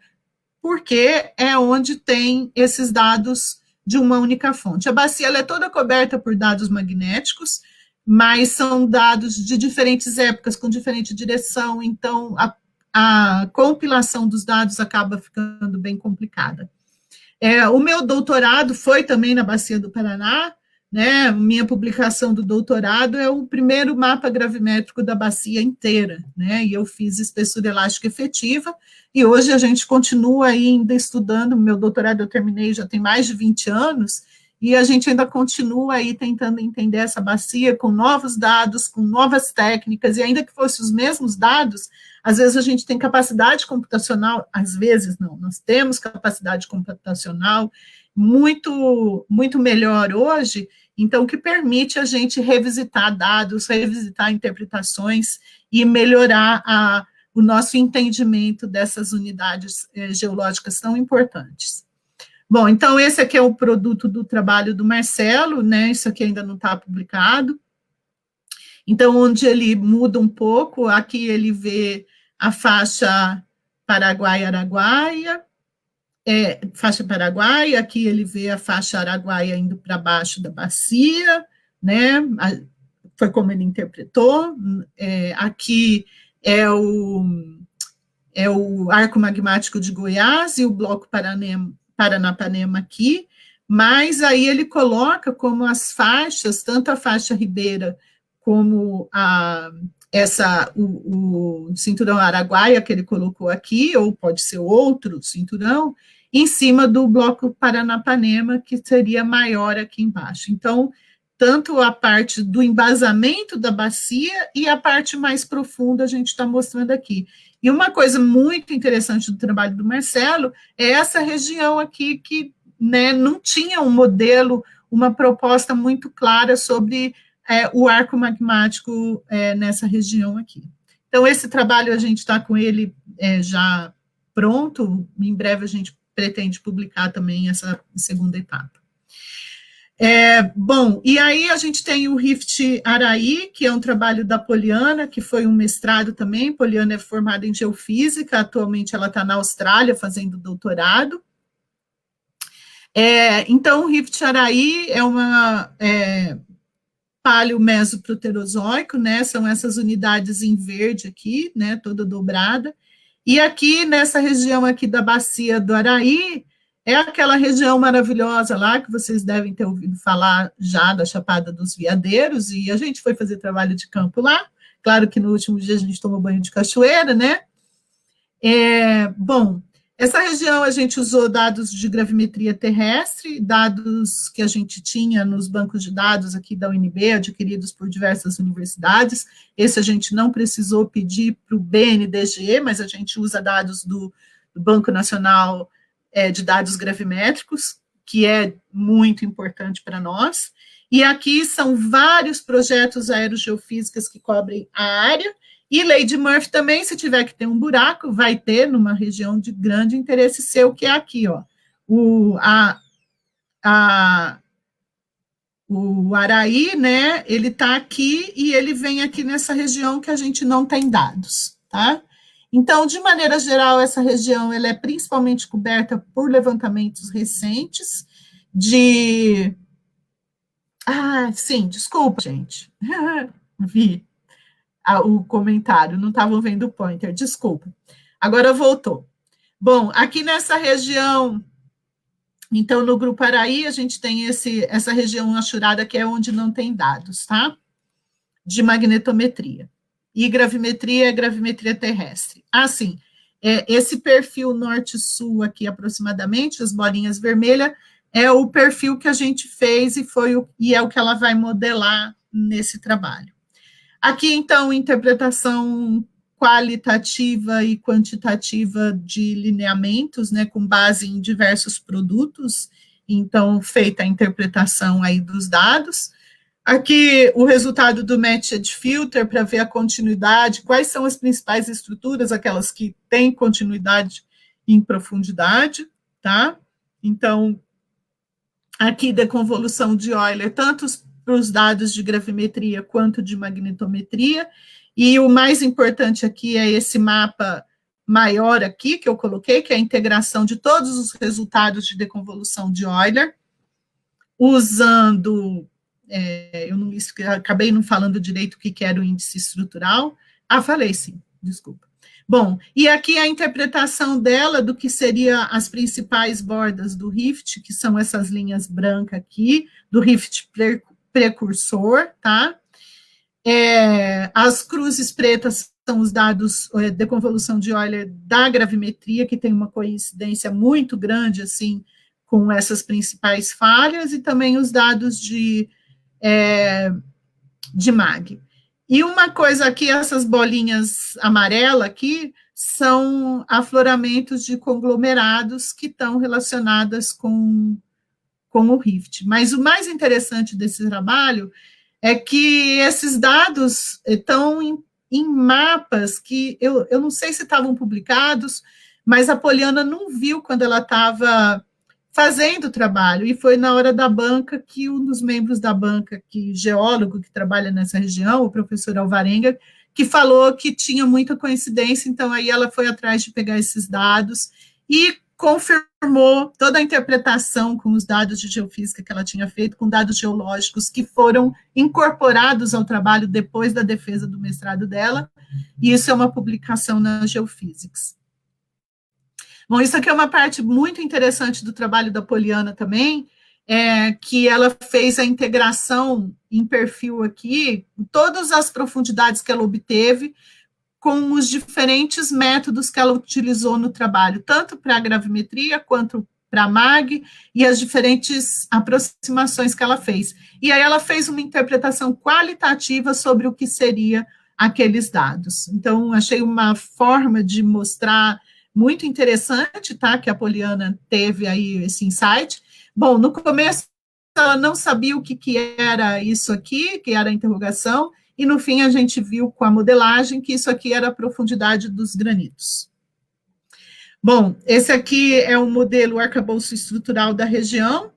B: porque é onde tem esses dados de uma única fonte. A bacia ela é toda coberta por dados magnéticos, mas são dados de diferentes épocas, com diferente direção, então a compilação dos dados acaba ficando bem complicada. O meu doutorado foi também na bacia do Paraná, né? Minha publicação do doutorado é o primeiro mapa gravimétrico da bacia inteira, né? E eu fiz espessura elástica efetiva, e hoje a gente continua ainda estudando. Meu doutorado eu terminei já tem mais de 20 anos, e a gente ainda continua aí tentando entender essa bacia com novos dados, com novas técnicas, e ainda que fossem os mesmos dados, às vezes a gente tem capacidade computacional, às vezes não, nós temos capacidade computacional muito, muito melhor hoje, então que permite a gente revisitar dados, revisitar interpretações e melhorar o nosso entendimento dessas unidades geológicas tão importantes. Bom, então esse aqui é o produto do trabalho do Marcelo, né? Isso aqui ainda não está publicado. Então, onde ele muda um pouco, aqui ele vê a faixa Paraguai-Araguaia, faixa Paraguai, aqui ele vê a faixa Araguaia indo para baixo da bacia, né? Foi como ele interpretou. Aqui é o arco magmático de Goiás e o bloco Paranapanema aqui, mas aí ele coloca como as faixas, tanto a faixa Ribeira como o cinturão Araguaia que ele colocou aqui, ou pode ser outro cinturão, em cima do bloco Paranapanema, que seria maior aqui embaixo. Então, tanto a parte do embasamento da bacia e a parte mais profunda a gente está mostrando aqui. E uma coisa muito interessante do trabalho do Marcelo é essa região aqui que, né, não tinha um modelo, uma proposta muito clara sobre o arco magmático nessa região aqui. Então, esse trabalho a gente está com ele já pronto, em breve a gente pretende publicar também essa segunda etapa. Bom, e aí a gente tem o Rift Araí, que é um trabalho da Poliana, que foi um mestrado também. Poliana é formada em geofísica, atualmente ela está na Austrália fazendo doutorado. Então, o Rift Araí é uma paleomesoproterozoico, né? São essas unidades em verde aqui, né? Toda dobrada. E aqui, nessa região aqui da bacia do Araí, é aquela região maravilhosa lá, que vocês devem ter ouvido falar já, da Chapada dos Veadeiros, e a gente foi fazer trabalho de campo lá. Claro que no último dia a gente tomou banho de cachoeira, né? Bom, essa região a gente usou dados de gravimetria terrestre, dados que a gente tinha nos bancos de dados aqui da UNB, adquiridos por diversas universidades. Esse a gente não precisou pedir para o BNDG, mas a gente usa dados do Banco Nacional de Dados Gravimétricos, que é muito importante para nós. E aqui são vários projetos aerogeofísicos que cobrem a área, e lei de Murphy também, se tiver que ter um buraco, vai ter numa região de grande interesse seu, que é aqui, ó, o O Araí, né, ele está aqui e ele vem aqui nessa região que a gente não tem dados, tá? Então, de maneira geral, essa região ela é principalmente coberta por levantamentos recentes de... Ah, sim, desculpa, gente. Vi o comentário, não estavam vendo o pointer, desculpa. Agora voltou. Bom, aqui nessa região, então, no Grupo Araí, a gente tem essa região achurada, que é onde não tem dados, tá? De magnetometria. E gravimetria é gravimetria terrestre. Assim, esse perfil norte-sul aqui, aproximadamente, as bolinhas vermelhas, é o perfil que a gente fez e é o que ela vai modelar nesse trabalho. Aqui, então, interpretação qualitativa e quantitativa de lineamentos, né, com base em diversos produtos, então, feita a interpretação aí dos dados. Aqui, o resultado do Matched Filter, para ver a continuidade, quais são as principais estruturas, aquelas que têm continuidade em profundidade, tá? Então, aqui, deconvolução de Euler, tanto para os dados de gravimetria quanto de magnetometria, e o mais importante aqui é esse mapa maior aqui, que eu coloquei, que é a integração de todos os resultados de deconvolução de Euler, usando, acabei não falando direito o que era o índice estrutural. Ah, falei sim, desculpa. Bom, e aqui a interpretação dela do que seria as principais bordas do Rift, que são essas linhas brancas aqui, do Rift precursor, tá? As cruzes pretas são os dados de convolução de Euler da gravimetria, que tem uma coincidência muito grande, assim, com essas principais falhas, e também os dados de MAG. E uma coisa aqui, essas bolinhas amarelas aqui, são afloramentos de conglomerados que estão relacionadas com o Rift. Mas o mais interessante desse trabalho é que esses dados estão em mapas que eu não sei se estavam publicados, mas a Poliana não viu quando ela estava fazendo o trabalho, e foi na hora da banca que um dos membros da banca, geólogo que trabalha nessa região, o professor Alvarenga, que falou que tinha muita coincidência, então aí ela foi atrás de pegar esses dados e confirmou toda a interpretação com os dados de geofísica que ela tinha feito, com dados geológicos que foram incorporados ao trabalho depois da defesa do mestrado dela, e isso é uma publicação na Geophysics. Bom, isso aqui é uma parte muito interessante do trabalho da Poliana também, que ela fez a integração em perfil aqui, todas as profundidades que ela obteve, com os diferentes métodos que ela utilizou no trabalho, tanto para a gravimetria quanto para a MAG, e as diferentes aproximações que ela fez. E aí ela fez uma interpretação qualitativa sobre o que seria aqueles dados. Então, achei uma forma de mostrar muito interessante, tá, que a Poliana teve aí esse insight. Bom, no começo ela não sabia o que era isso aqui, que era a interrogação, e no fim a gente viu com a modelagem que isso aqui era a profundidade dos granitos. Bom, esse aqui é o modelo arcabouço estrutural da região,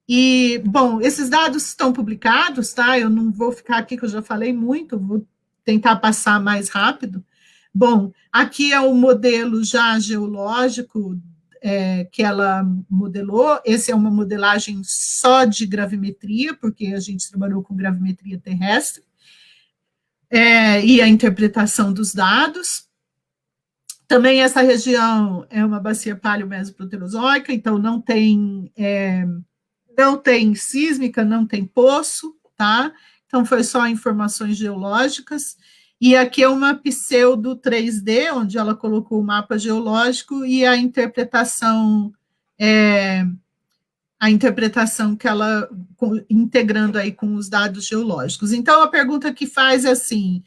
B: e, bom, esses dados estão publicados, tá? Eu não vou ficar aqui, que eu já falei muito, vou tentar passar mais rápido. Bom, aqui é o modelo já geológico que ela modelou. Esse é uma modelagem só de gravimetria, porque a gente trabalhou com gravimetria terrestre, e a interpretação dos dados. Também essa região é uma bacia paleomesoproterozoica, então não tem sísmica, não tem poço, tá? Então foi só informações geológicas. E aqui é uma pseudo 3D, onde ela colocou o mapa geológico e a interpretação que ela, integrando aí com os dados geológicos. Então, a pergunta que faz é assim,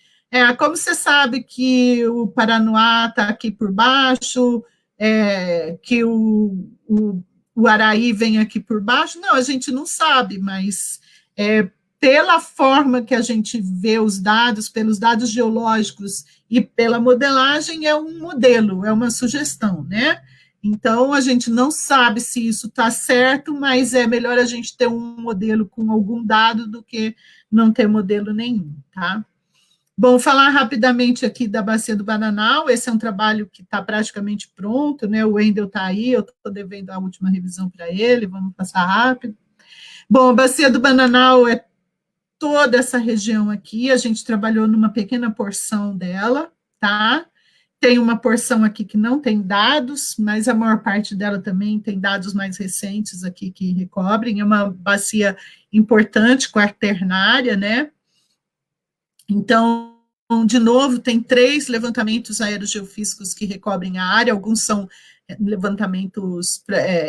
B: como você sabe que o Paranoá está aqui por baixo, que o Araí vem aqui por baixo? Não, a gente não sabe, mas pela forma que a gente vê os dados, pelos dados geológicos e pela modelagem, é um modelo, é uma sugestão, né? Então, a gente não sabe se isso está certo, mas é melhor a gente ter um modelo com algum dado do que não ter modelo nenhum, tá? Bom, falar rapidamente aqui da Bacia do Bananal, esse é um trabalho que está praticamente pronto, né? O Wendel está aí, eu estou devendo a última revisão para ele, vamos passar rápido. Bom, a Bacia do Bananal é toda essa região aqui, a gente trabalhou numa pequena porção dela, tá? Tem uma porção aqui que não tem dados, mas a maior parte dela também tem dados mais recentes aqui que recobrem. É uma bacia importante, quaternária, né? Então, de novo, tem 3 levantamentos aerogeofísicos que recobrem a área, alguns são levantamentos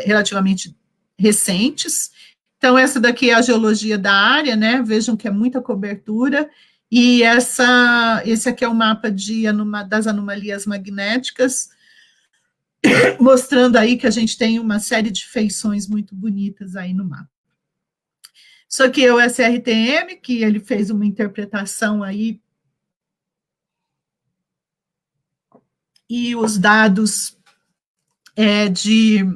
B: relativamente recentes. Então, essa daqui é a geologia da área, né? Vejam que é muita cobertura. E esse aqui é o mapa das anomalias magnéticas, mostrando aí que a gente tem uma série de feições muito bonitas aí no mapa. Isso aqui é o SRTM, que ele fez uma interpretação aí, e os dados de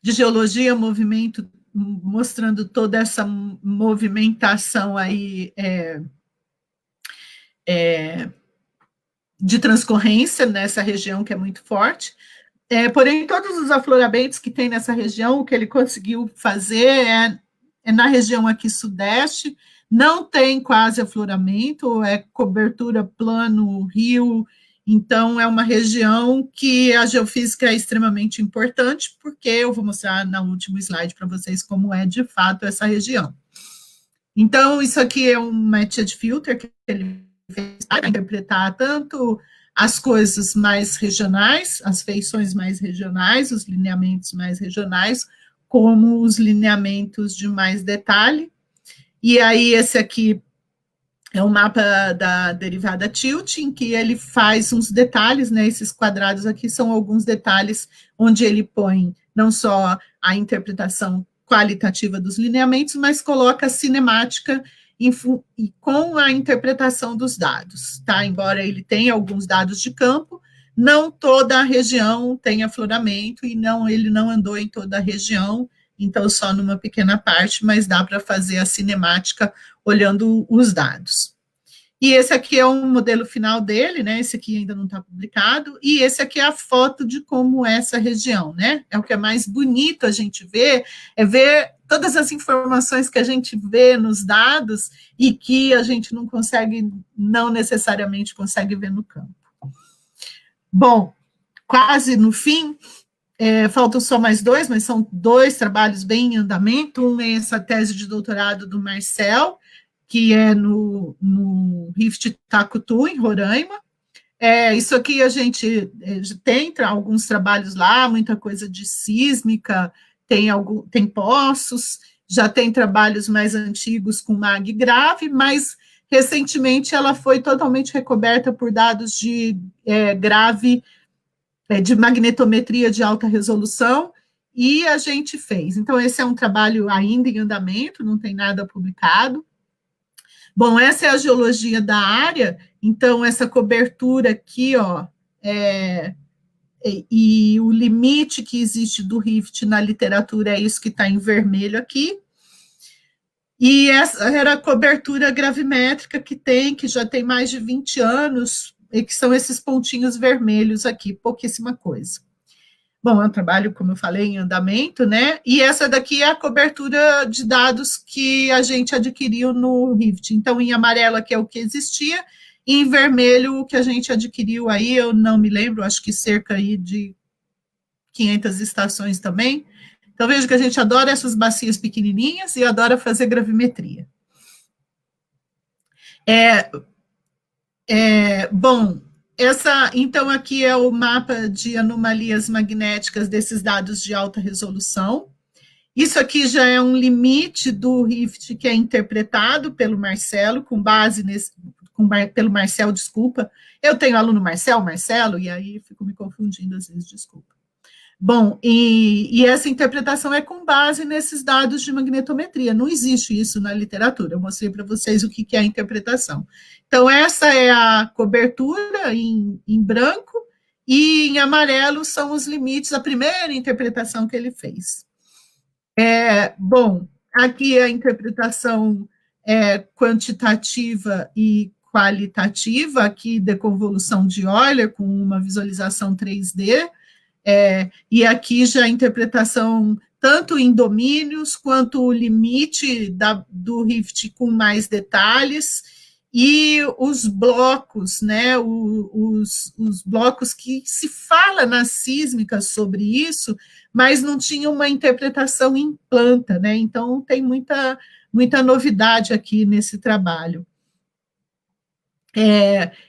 B: geologia, movimento, mostrando toda essa movimentação aí de transcorrência nessa região que é muito forte. Porém, todos os afloramentos que tem nessa região, o que ele conseguiu fazer é na região aqui sudeste, não tem quase afloramento, é cobertura plano, rio, então é uma região que a geofísica é extremamente importante, porque eu vou mostrar no último slide para vocês como é de fato essa região. Então, isso aqui é um matched filter que ele fez para interpretar tanto as coisas mais regionais, as feições mais regionais, os lineamentos mais regionais, como os lineamentos de mais detalhe. E aí, esse aqui é um mapa da derivada tilt, em que ele faz uns detalhes, né? Esses quadrados aqui são alguns detalhes onde ele põe não só a interpretação qualitativa dos lineamentos, mas coloca a cinemática com a interpretação dos dados, tá? Embora ele tenha alguns dados de campo, não toda a região tem afloramento e ele não andou em toda a região, então só numa pequena parte, mas dá para fazer a cinemática olhando os dados. E esse aqui é o modelo final dele, né? Esse aqui ainda não está publicado, e esse aqui é a foto de como é essa região, né? É o que é mais bonito a gente ver, é ver todas as informações que a gente vê nos dados e que a gente não necessariamente consegue ver no campo. Bom, quase no fim, faltam só mais 2, mas são 2 trabalhos bem em andamento. Um é essa tese de doutorado do Marcel, que é no Rift Tacutu, em Roraima. Isso aqui a gente tem alguns trabalhos lá, muita coisa de sísmica, tem poços, já tem trabalhos mais antigos com mag grave, mas recentemente ela foi totalmente recoberta por dados de grave, de magnetometria de alta resolução, e a gente fez. Então, esse é um trabalho ainda em andamento, não tem nada publicado. Bom, essa é a geologia da área, então essa cobertura aqui, ó, e o limite que existe do Rift na literatura é isso que está em vermelho aqui. E essa era a cobertura gravimétrica que já tem mais de 20 anos, e que são esses pontinhos vermelhos aqui, pouquíssima coisa. Bom, é um trabalho, como eu falei, em andamento, né? E essa daqui é a cobertura de dados que a gente adquiriu no Rift. Então, em amarelo aqui é o que existia, e em vermelho o que a gente adquiriu aí, eu não me lembro, acho que cerca aí de 500 estações também. Então, veja que a gente adora essas bacias pequenininhas e adora fazer gravimetria. Bom, então, aqui é o mapa de anomalias magnéticas desses dados de alta resolução. Isso aqui já é um limite do Rift que é interpretado pelo Marcelo, com base pelo Marcel, desculpa. Eu tenho aluno Marcelo, e aí fico me confundindo às vezes, desculpa. Bom, e essa interpretação é com base nesses dados de magnetometria, não existe isso na literatura, eu mostrei para vocês o que é a interpretação. Então, essa é a cobertura em branco, e em amarelo são os limites, a primeira interpretação que ele fez. Bom, aqui a interpretação quantitativa e qualitativa, aqui de convolução de Euler, com uma visualização 3D, e aqui já a interpretação tanto em domínios, quanto o limite do Rift com mais detalhes, e os blocos, né, os blocos que se fala nas sísmicas sobre isso, mas não tinha uma interpretação em planta, né, então tem muita novidade aqui nesse trabalho.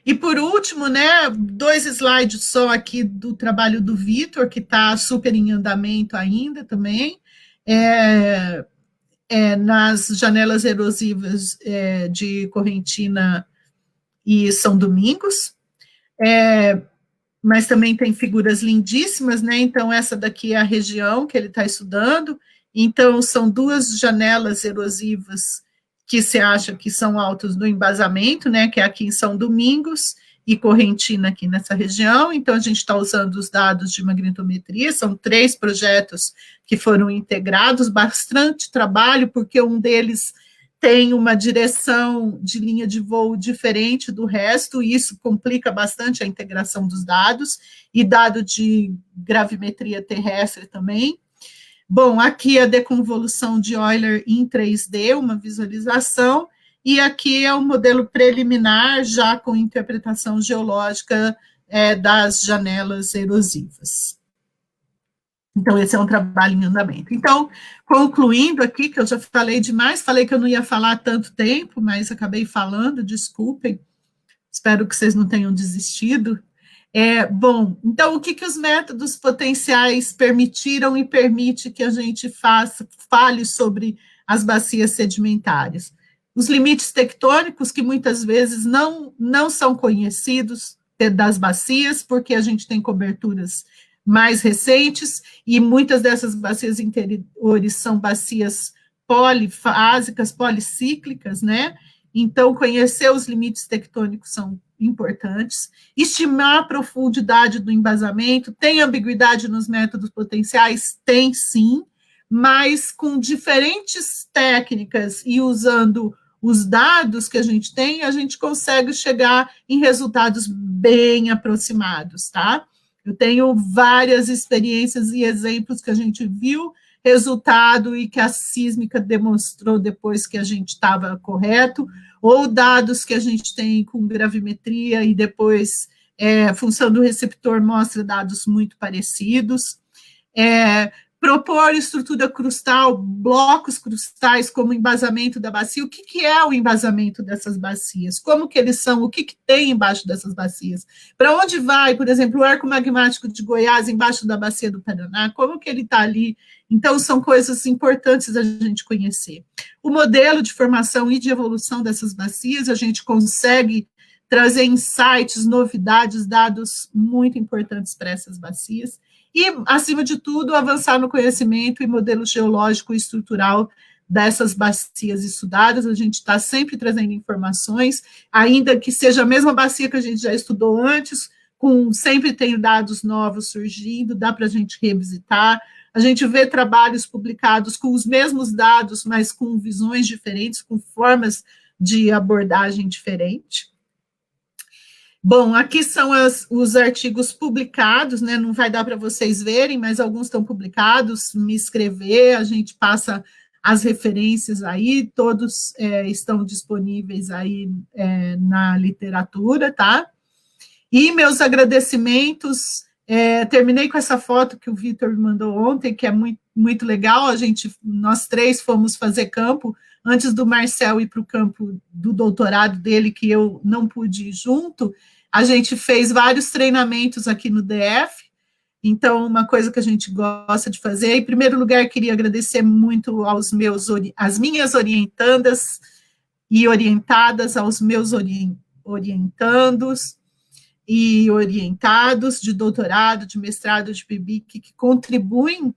B: E por último, né, 2 slides só aqui do trabalho do Vitor, que está super em andamento ainda também, nas janelas erosivas de Correntina e São Domingos, mas também tem figuras lindíssimas, né, então essa daqui é a região que ele está estudando, então são 2 janelas erosivas que se acha que são altos no embasamento, né, que é aqui em São Domingos e Correntina aqui nessa região, então a gente está usando os dados de magnetometria, são 3 projetos que foram integrados, bastante trabalho, porque um deles tem uma direção de linha de voo diferente do resto, e isso complica bastante a integração dos dados, e dado de gravimetria terrestre também. Bom, aqui a deconvolução de Euler em 3D, uma visualização, e aqui é um modelo preliminar, já com interpretação geológica das janelas erosivas. Então, esse é um trabalho em andamento. Então, concluindo aqui, que eu já falei demais, falei que eu não ia falar tanto tempo, mas acabei falando, desculpem, espero que vocês não tenham desistido. Bom, então, o que os métodos potenciais permitiram e permite que a gente fale sobre as bacias sedimentares? Os limites tectônicos, que muitas vezes não são conhecidos das bacias, porque a gente tem coberturas mais recentes, e muitas dessas bacias interiores são bacias polifásicas, policíclicas, né? Então, conhecer os limites tectônicos são importantes. Estimar a profundidade do embasamento. Tem ambiguidade nos métodos potenciais? Tem, sim, mas com diferentes técnicas e usando os dados que a gente consegue chegar em resultados bem aproximados, tá? Eu tenho várias experiências e exemplos que a gente viu resultado e que a sísmica demonstrou depois que a gente estava correto, ou dados que a gente tem com gravimetria e depois função do receptor mostra dados muito parecidos. Propor estrutura crustal, blocos crustais como embasamento da bacia. O que é o embasamento dessas bacias? Como que eles são? O que tem embaixo dessas bacias? Para onde vai, por exemplo, o arco magmático de Goiás embaixo da bacia do Paraná? Como que ele está ali? Então, são coisas importantes a gente conhecer. O modelo de formação e de evolução dessas bacias, a gente consegue trazer insights, novidades, dados muito importantes para essas bacias. E, acima de tudo, avançar no conhecimento e modelo geológico e estrutural dessas bacias estudadas. A gente está sempre trazendo informações, ainda que seja a mesma bacia que a gente já estudou antes, sempre tem dados novos surgindo, dá para a gente revisitar. A gente vê trabalhos publicados com os mesmos dados, mas com visões diferentes, com formas de abordagem diferente. Bom, aqui são os artigos publicados, né? Não vai dar para vocês verem, mas alguns estão publicados. Me escrever, a gente passa as referências aí, todos estão disponíveis aí na literatura, tá? E meus agradecimentos, terminei com essa foto que o Vitor me mandou ontem, que é muito, muito legal. Nós 3 fomos fazer campo, antes do Marcel ir para o campo do doutorado dele, que eu não pude ir junto. A gente fez vários treinamentos aqui no DF, então uma coisa que a gente gosta de fazer. Em primeiro lugar, queria agradecer muito às minhas orientandas e orientadas, aos meus orientandos e orientados de doutorado, de mestrado, de PIBIC, que contribuem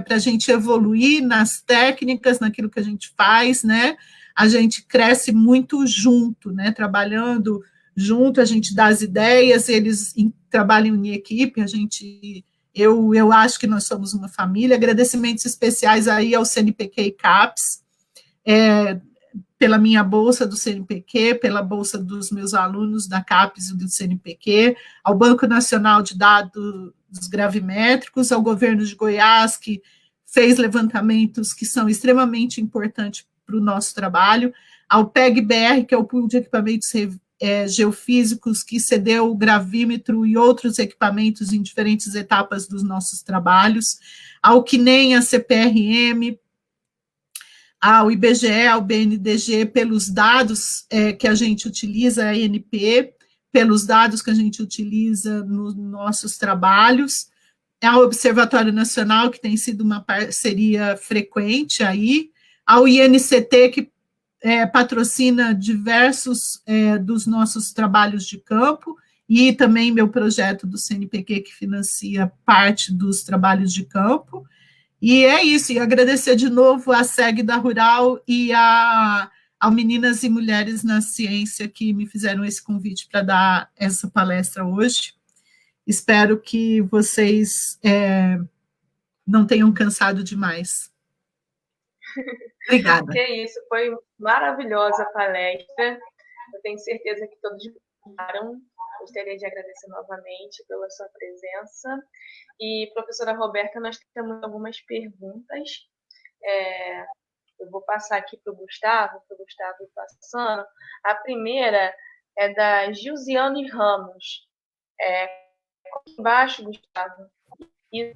B: para a gente evoluir nas técnicas, naquilo que a gente faz, né? A gente cresce muito junto, né? Trabalhando junto, a gente dá as ideias, eles trabalham em equipe, eu acho que nós somos uma família. Agradecimentos especiais aí ao CNPq e CAPES, pela minha bolsa do CNPq, pela bolsa dos meus alunos da CAPES e do CNPq, ao Banco Nacional de Dados Gravimétricos, ao governo de Goiás, que fez levantamentos que são extremamente importantes para o nosso trabalho, ao PEG-BR, que é o Pool de Equipamentos Geofísicos, que cedeu o gravímetro e outros equipamentos em diferentes etapas dos nossos trabalhos, ao CNEM, a CPRM, ao IBGE, ao BNDG, pelos dados que a gente utiliza, a ANP, pelos dados que a gente utiliza nos nossos trabalhos, ao Observatório Nacional, que tem sido uma parceria frequente aí, ao INCT, que patrocina diversos dos nossos trabalhos de campo, e também meu projeto do CNPq, que financia parte dos trabalhos de campo. E é isso, e agradecer de novo à SEG da Rural e ao Meninas e Mulheres na Ciência, que me fizeram esse convite para dar essa palestra hoje. Espero que vocês não tenham cansado demais. Obrigada.
C: Que isso, foi maravilhosa a palestra. Eu tenho certeza que todos gostaram. Gostaria de agradecer novamente pela sua presença. E, professora Roberta, nós temos algumas perguntas. Eu vou passar aqui para o Gustavo passando. A primeira é da Gilziane Ramos. Aqui embaixo, Gustavo. E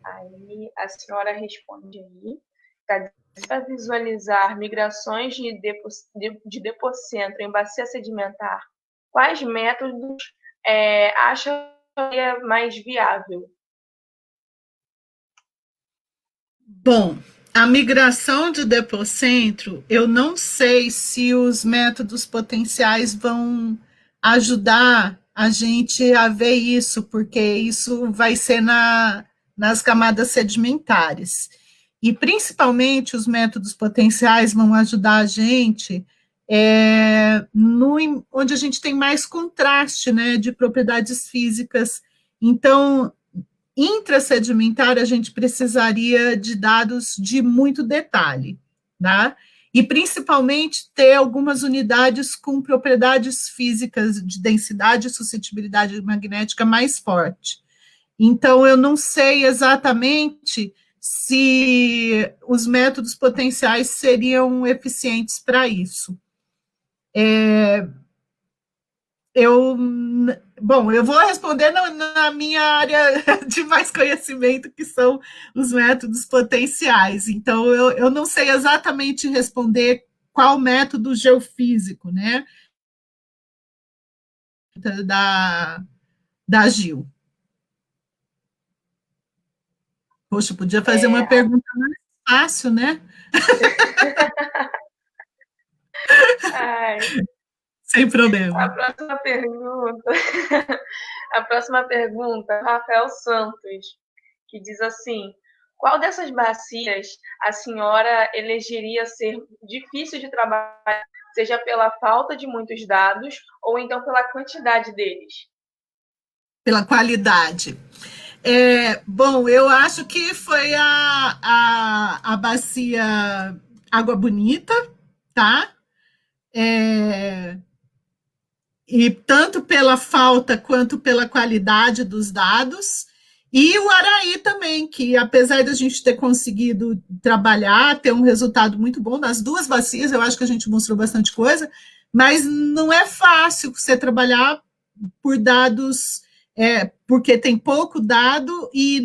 C: aí a senhora responde aí. Para visualizar migrações de depocentro em bacia sedimentar, quais métodos acha mais viável?
B: Bom, a migração de depocentro, eu não sei se os métodos potenciais vão ajudar a gente a ver isso, porque isso vai ser nas camadas sedimentares. E, principalmente, os métodos potenciais vão ajudar a gente onde a gente tem mais contraste, né, de propriedades físicas. Então, intrasedimentar, a gente precisaria de dados de muito detalhe, né? E, principalmente, ter algumas unidades com propriedades físicas de densidade e suscetibilidade magnética mais forte. Então, eu não sei exatamente se os métodos potenciais seriam eficientes para isso. Bom, eu vou responder na minha área de mais conhecimento, que são os métodos potenciais. Então, eu não sei exatamente responder qual método geofísico, né, da Gil. Poxa, podia fazer uma pergunta mais fácil, né?
C: Ai.
B: Sem problema.
C: A próxima pergunta, Rafael Santos, que diz assim: qual dessas bacias a senhora elegeria ser difícil de trabalhar, seja pela falta de muitos dados ou então pela quantidade deles?
B: Pela qualidade. Bom, eu acho que foi a bacia Água Bonita, tá? E tanto pela falta quanto pela qualidade dos dados, e o Araí também, que apesar de a gente ter conseguido trabalhar, ter um resultado muito bom nas duas bacias, eu acho que a gente mostrou bastante coisa, mas não é fácil você trabalhar por dados, porque tem pouco dado e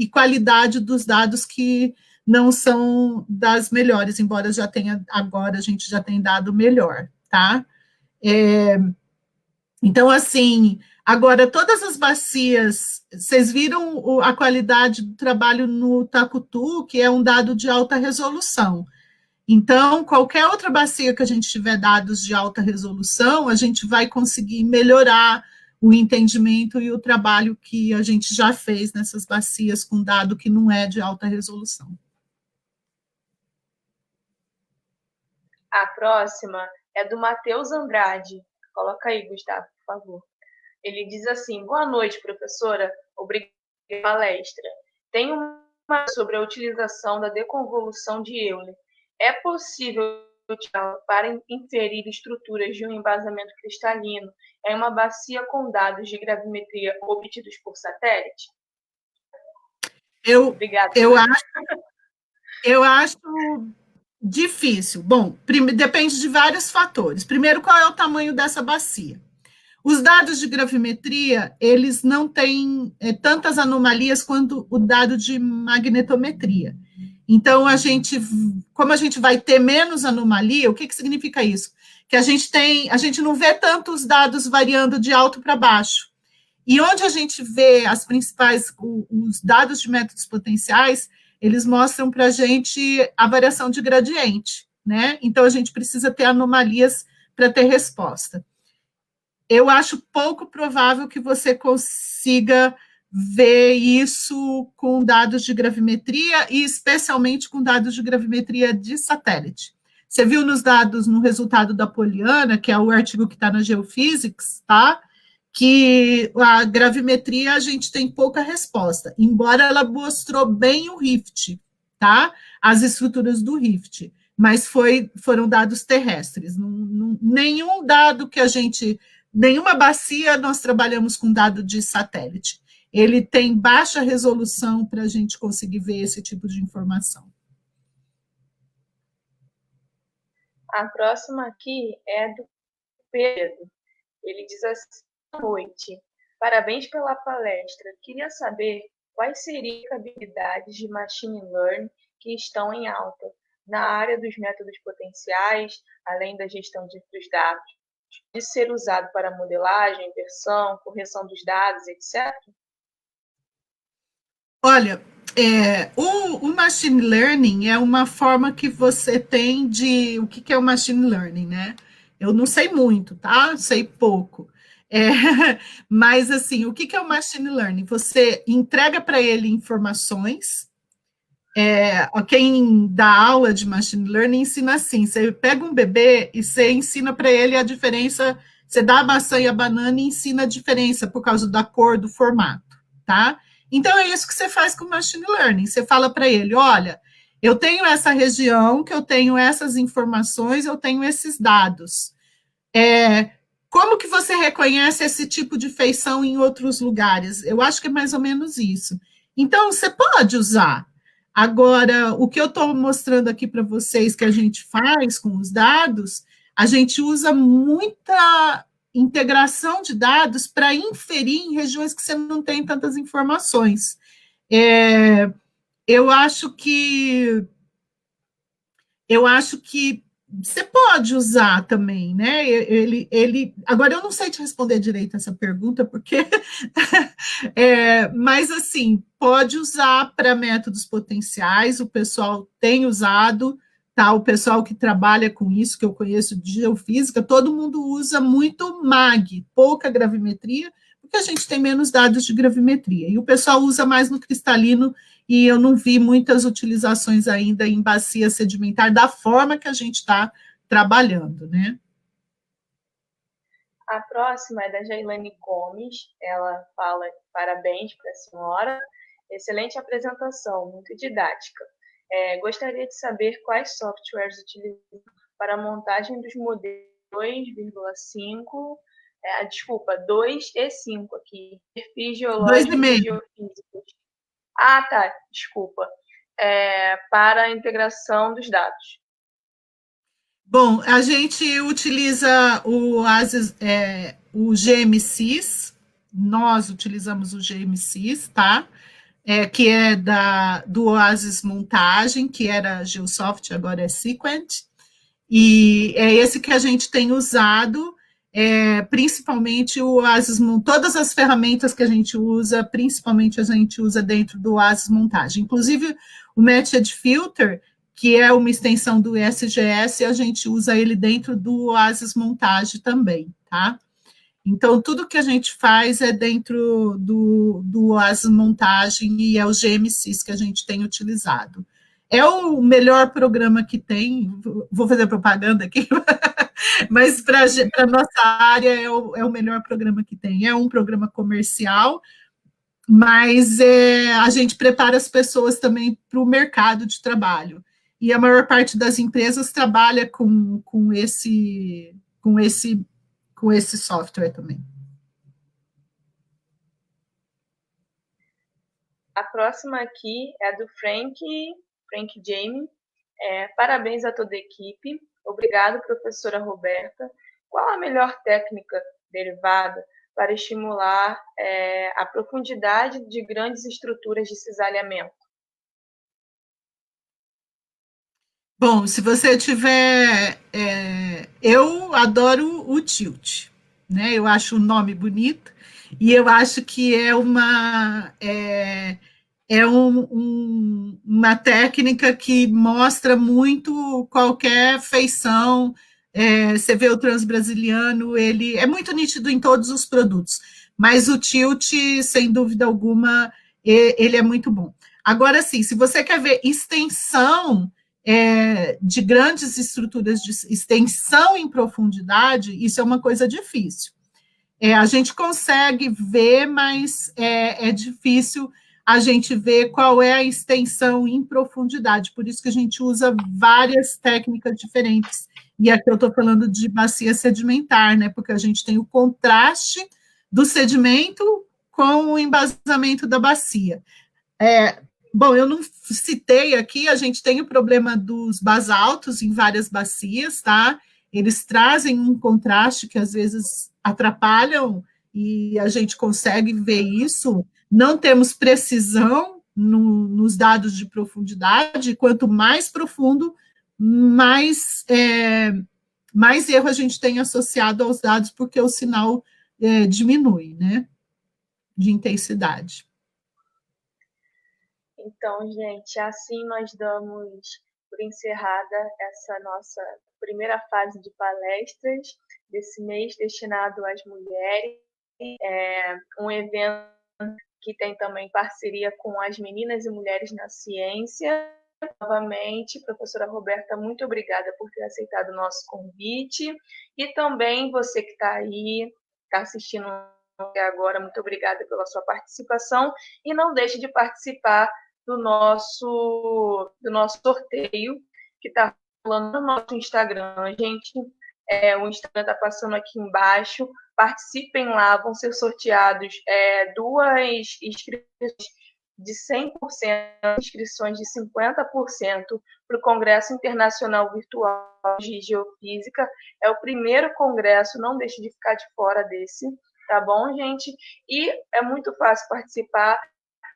B: qualidade dos dados que não são das melhores, embora já tenha, agora a gente já tem dado melhor, tá? Então, assim, agora, todas as bacias, vocês viram a qualidade do trabalho no Takutu, que é um dado de alta resolução. Então, qualquer outra bacia que a gente tiver dados de alta resolução, a gente vai conseguir melhorar o entendimento e o trabalho que a gente já fez nessas bacias com dado que não é de alta resolução.
C: A próxima é do Matheus Andrade. Coloca aí, Gustavo, por favor. Ele diz assim: boa noite, professora. Obrigada pela palestra. Tenho uma sobre a utilização da deconvolução de Euler. É possível utilizá-la para inferir estruturas de um embasamento cristalino em uma bacia com dados de gravimetria obtidos por satélite? Obrigada.
B: Eu acho difícil. Bom, depende de vários fatores. Primeiro, qual é o tamanho dessa bacia? Os dados de gravimetria, eles não têm tantas anomalias quanto o dado de magnetometria. Então, como a gente vai ter menos anomalia, o que significa isso? Que a gente não vê tantos dados variando de alto para baixo. E onde a gente vê os dados de métodos potenciais, eles mostram para a gente a variação de gradiente, né? Então, a gente precisa ter anomalias para ter resposta. Eu acho pouco provável que você consiga ver isso com dados de gravimetria e especialmente com dados de gravimetria de satélite. Você viu no resultado da Poliana, que é o artigo que está na Geophysics, tá? Que a gravimetria a gente tem pouca resposta, embora ela mostrou bem o Rift, tá? As estruturas do Rift, mas foram dados terrestres. Nenhum dado que nenhuma bacia nós trabalhamos com dado de satélite. Ele tem baixa resolução para a gente conseguir ver esse tipo de informação.
C: A próxima aqui é do Pedro. Ele diz assim: boa noite. Parabéns pela palestra. Queria saber quais seriam as habilidades de machine learning que estão em alta na área dos métodos potenciais, além da gestão dos dados, de ser usado para modelagem, inversão, correção dos dados, etc.
B: Olha, o machine learning é uma forma que você tem de... O que é o machine learning, né? Eu não sei muito, tá? Sei pouco. Mas, assim, o que é o machine learning? Você entrega para ele informações. Quem dá aula de machine learning ensina assim: você pega um bebê e você ensina para ele a diferença, você dá a maçã e a banana e ensina a diferença por causa da cor, do formato, tá? Então, é isso que você faz com o machine learning. Você fala para ele: olha, eu tenho essa região, que eu tenho essas informações, eu tenho esses dados. Como que você reconhece esse tipo de feição em outros lugares? Eu acho que é mais ou menos isso. Então, você pode usar. Agora, o que eu estou mostrando aqui para vocês que a gente faz com os dados, a gente usa muita integração de dados para inferir em regiões que você não tem tantas informações. Eu acho que você pode usar também, né? Agora, eu não sei te responder direito essa pergunta, porque... mas, assim, pode usar para métodos potenciais, o pessoal tem usado, tá? O pessoal que trabalha com isso, que eu conheço de geofísica, todo mundo usa muito MAG, pouca gravimetria, porque a gente tem menos dados de gravimetria. E o pessoal usa mais no cristalino, e eu não vi muitas utilizações ainda em bacia sedimentar da forma que a gente está trabalhando, né?
C: A próxima é da Jailane Gomes. Ela fala: parabéns para a senhora, excelente apresentação, muito didática. Gostaria de saber quais softwares utilizam para a montagem dos modelos 2,5, 2 e 5 aqui, perfis geológicos e geofísicos. Tá, desculpa. Para a integração dos dados.
B: Bom, a gente utiliza o GMSys, nós utilizamos o GMSys, tá? Que é do Oasis Montagem, que era Geosoft, agora é Sequent, e é esse que a gente tem usado, principalmente o Oasis, todas as ferramentas que a gente usa, principalmente a gente usa dentro do Oasis Montagem, inclusive o Matched Filter, que é uma extensão do SGS, a gente usa ele dentro do Oasis Montagem também, tá? Então, tudo que a gente faz é dentro do Oasis Montagem e é o GMSys que a gente tem utilizado. É o melhor programa que tem, vou fazer propaganda aqui, Mas para a nossa área é o melhor programa que tem. É um programa comercial, mas a gente prepara as pessoas também para o mercado de trabalho. E a maior parte das empresas trabalha com esse software também.
C: A próxima aqui é a do Frank Jamie. Parabéns a toda a equipe. Obrigado, professora Roberta. Qual a melhor técnica derivada para estimular a profundidade de grandes estruturas de cisalhamento?
B: Bom, se você tiver... eu adoro o tilt, né? Eu acho o nome bonito e eu acho que é uma técnica que mostra muito qualquer feição. Você vê o transbrasiliano, ele é muito nítido em todos os produtos, mas o tilt, sem dúvida alguma, ele é muito bom. Agora, sim, se você quer ver extensão de grandes estruturas de extensão em profundidade, isso é uma coisa difícil. A gente consegue ver, mas é difícil a gente ver qual é a extensão em profundidade, por isso que a gente usa várias técnicas diferentes. E aqui eu estou falando de bacia sedimentar, né? Porque a gente tem o contraste do sedimento com o embasamento da bacia. Bom, eu não citei aqui, a gente tem o problema dos basaltos em várias bacias, tá? Eles trazem um contraste que às vezes atrapalham e a gente consegue ver isso. Não temos precisão nos dados de profundidade, quanto mais profundo, mais erro a gente tem associado aos dados, porque o sinal diminui, né? De intensidade.
C: Então, gente, assim nós damos por encerrada essa nossa primeira fase de palestras desse mês destinado às mulheres. Um evento que tem também parceria com as Meninas e Mulheres na Ciência. Novamente, professora Roberta, muito obrigada por ter aceitado o nosso convite. E também você que está aí, está assistindo até agora, muito obrigada pela sua participação. E não deixe de participar do nosso sorteio, que está rolando no nosso Instagram. Gente, o Instagram está passando aqui embaixo. Participem lá, vão ser sorteados 2 inscrições de 100%, inscrições de 50% para o Congresso Internacional Virtual de Geofísica. É o primeiro congresso, não deixe de ficar de fora desse, tá bom, gente? E é muito fácil participar.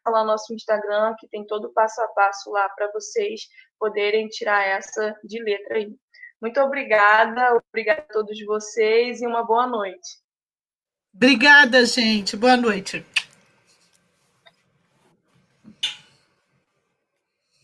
C: Lá no nosso Instagram, que tem todo o passo a passo lá para vocês poderem tirar essa de letra aí. Muito obrigada a todos vocês e uma boa noite.
B: Obrigada, gente. Boa noite.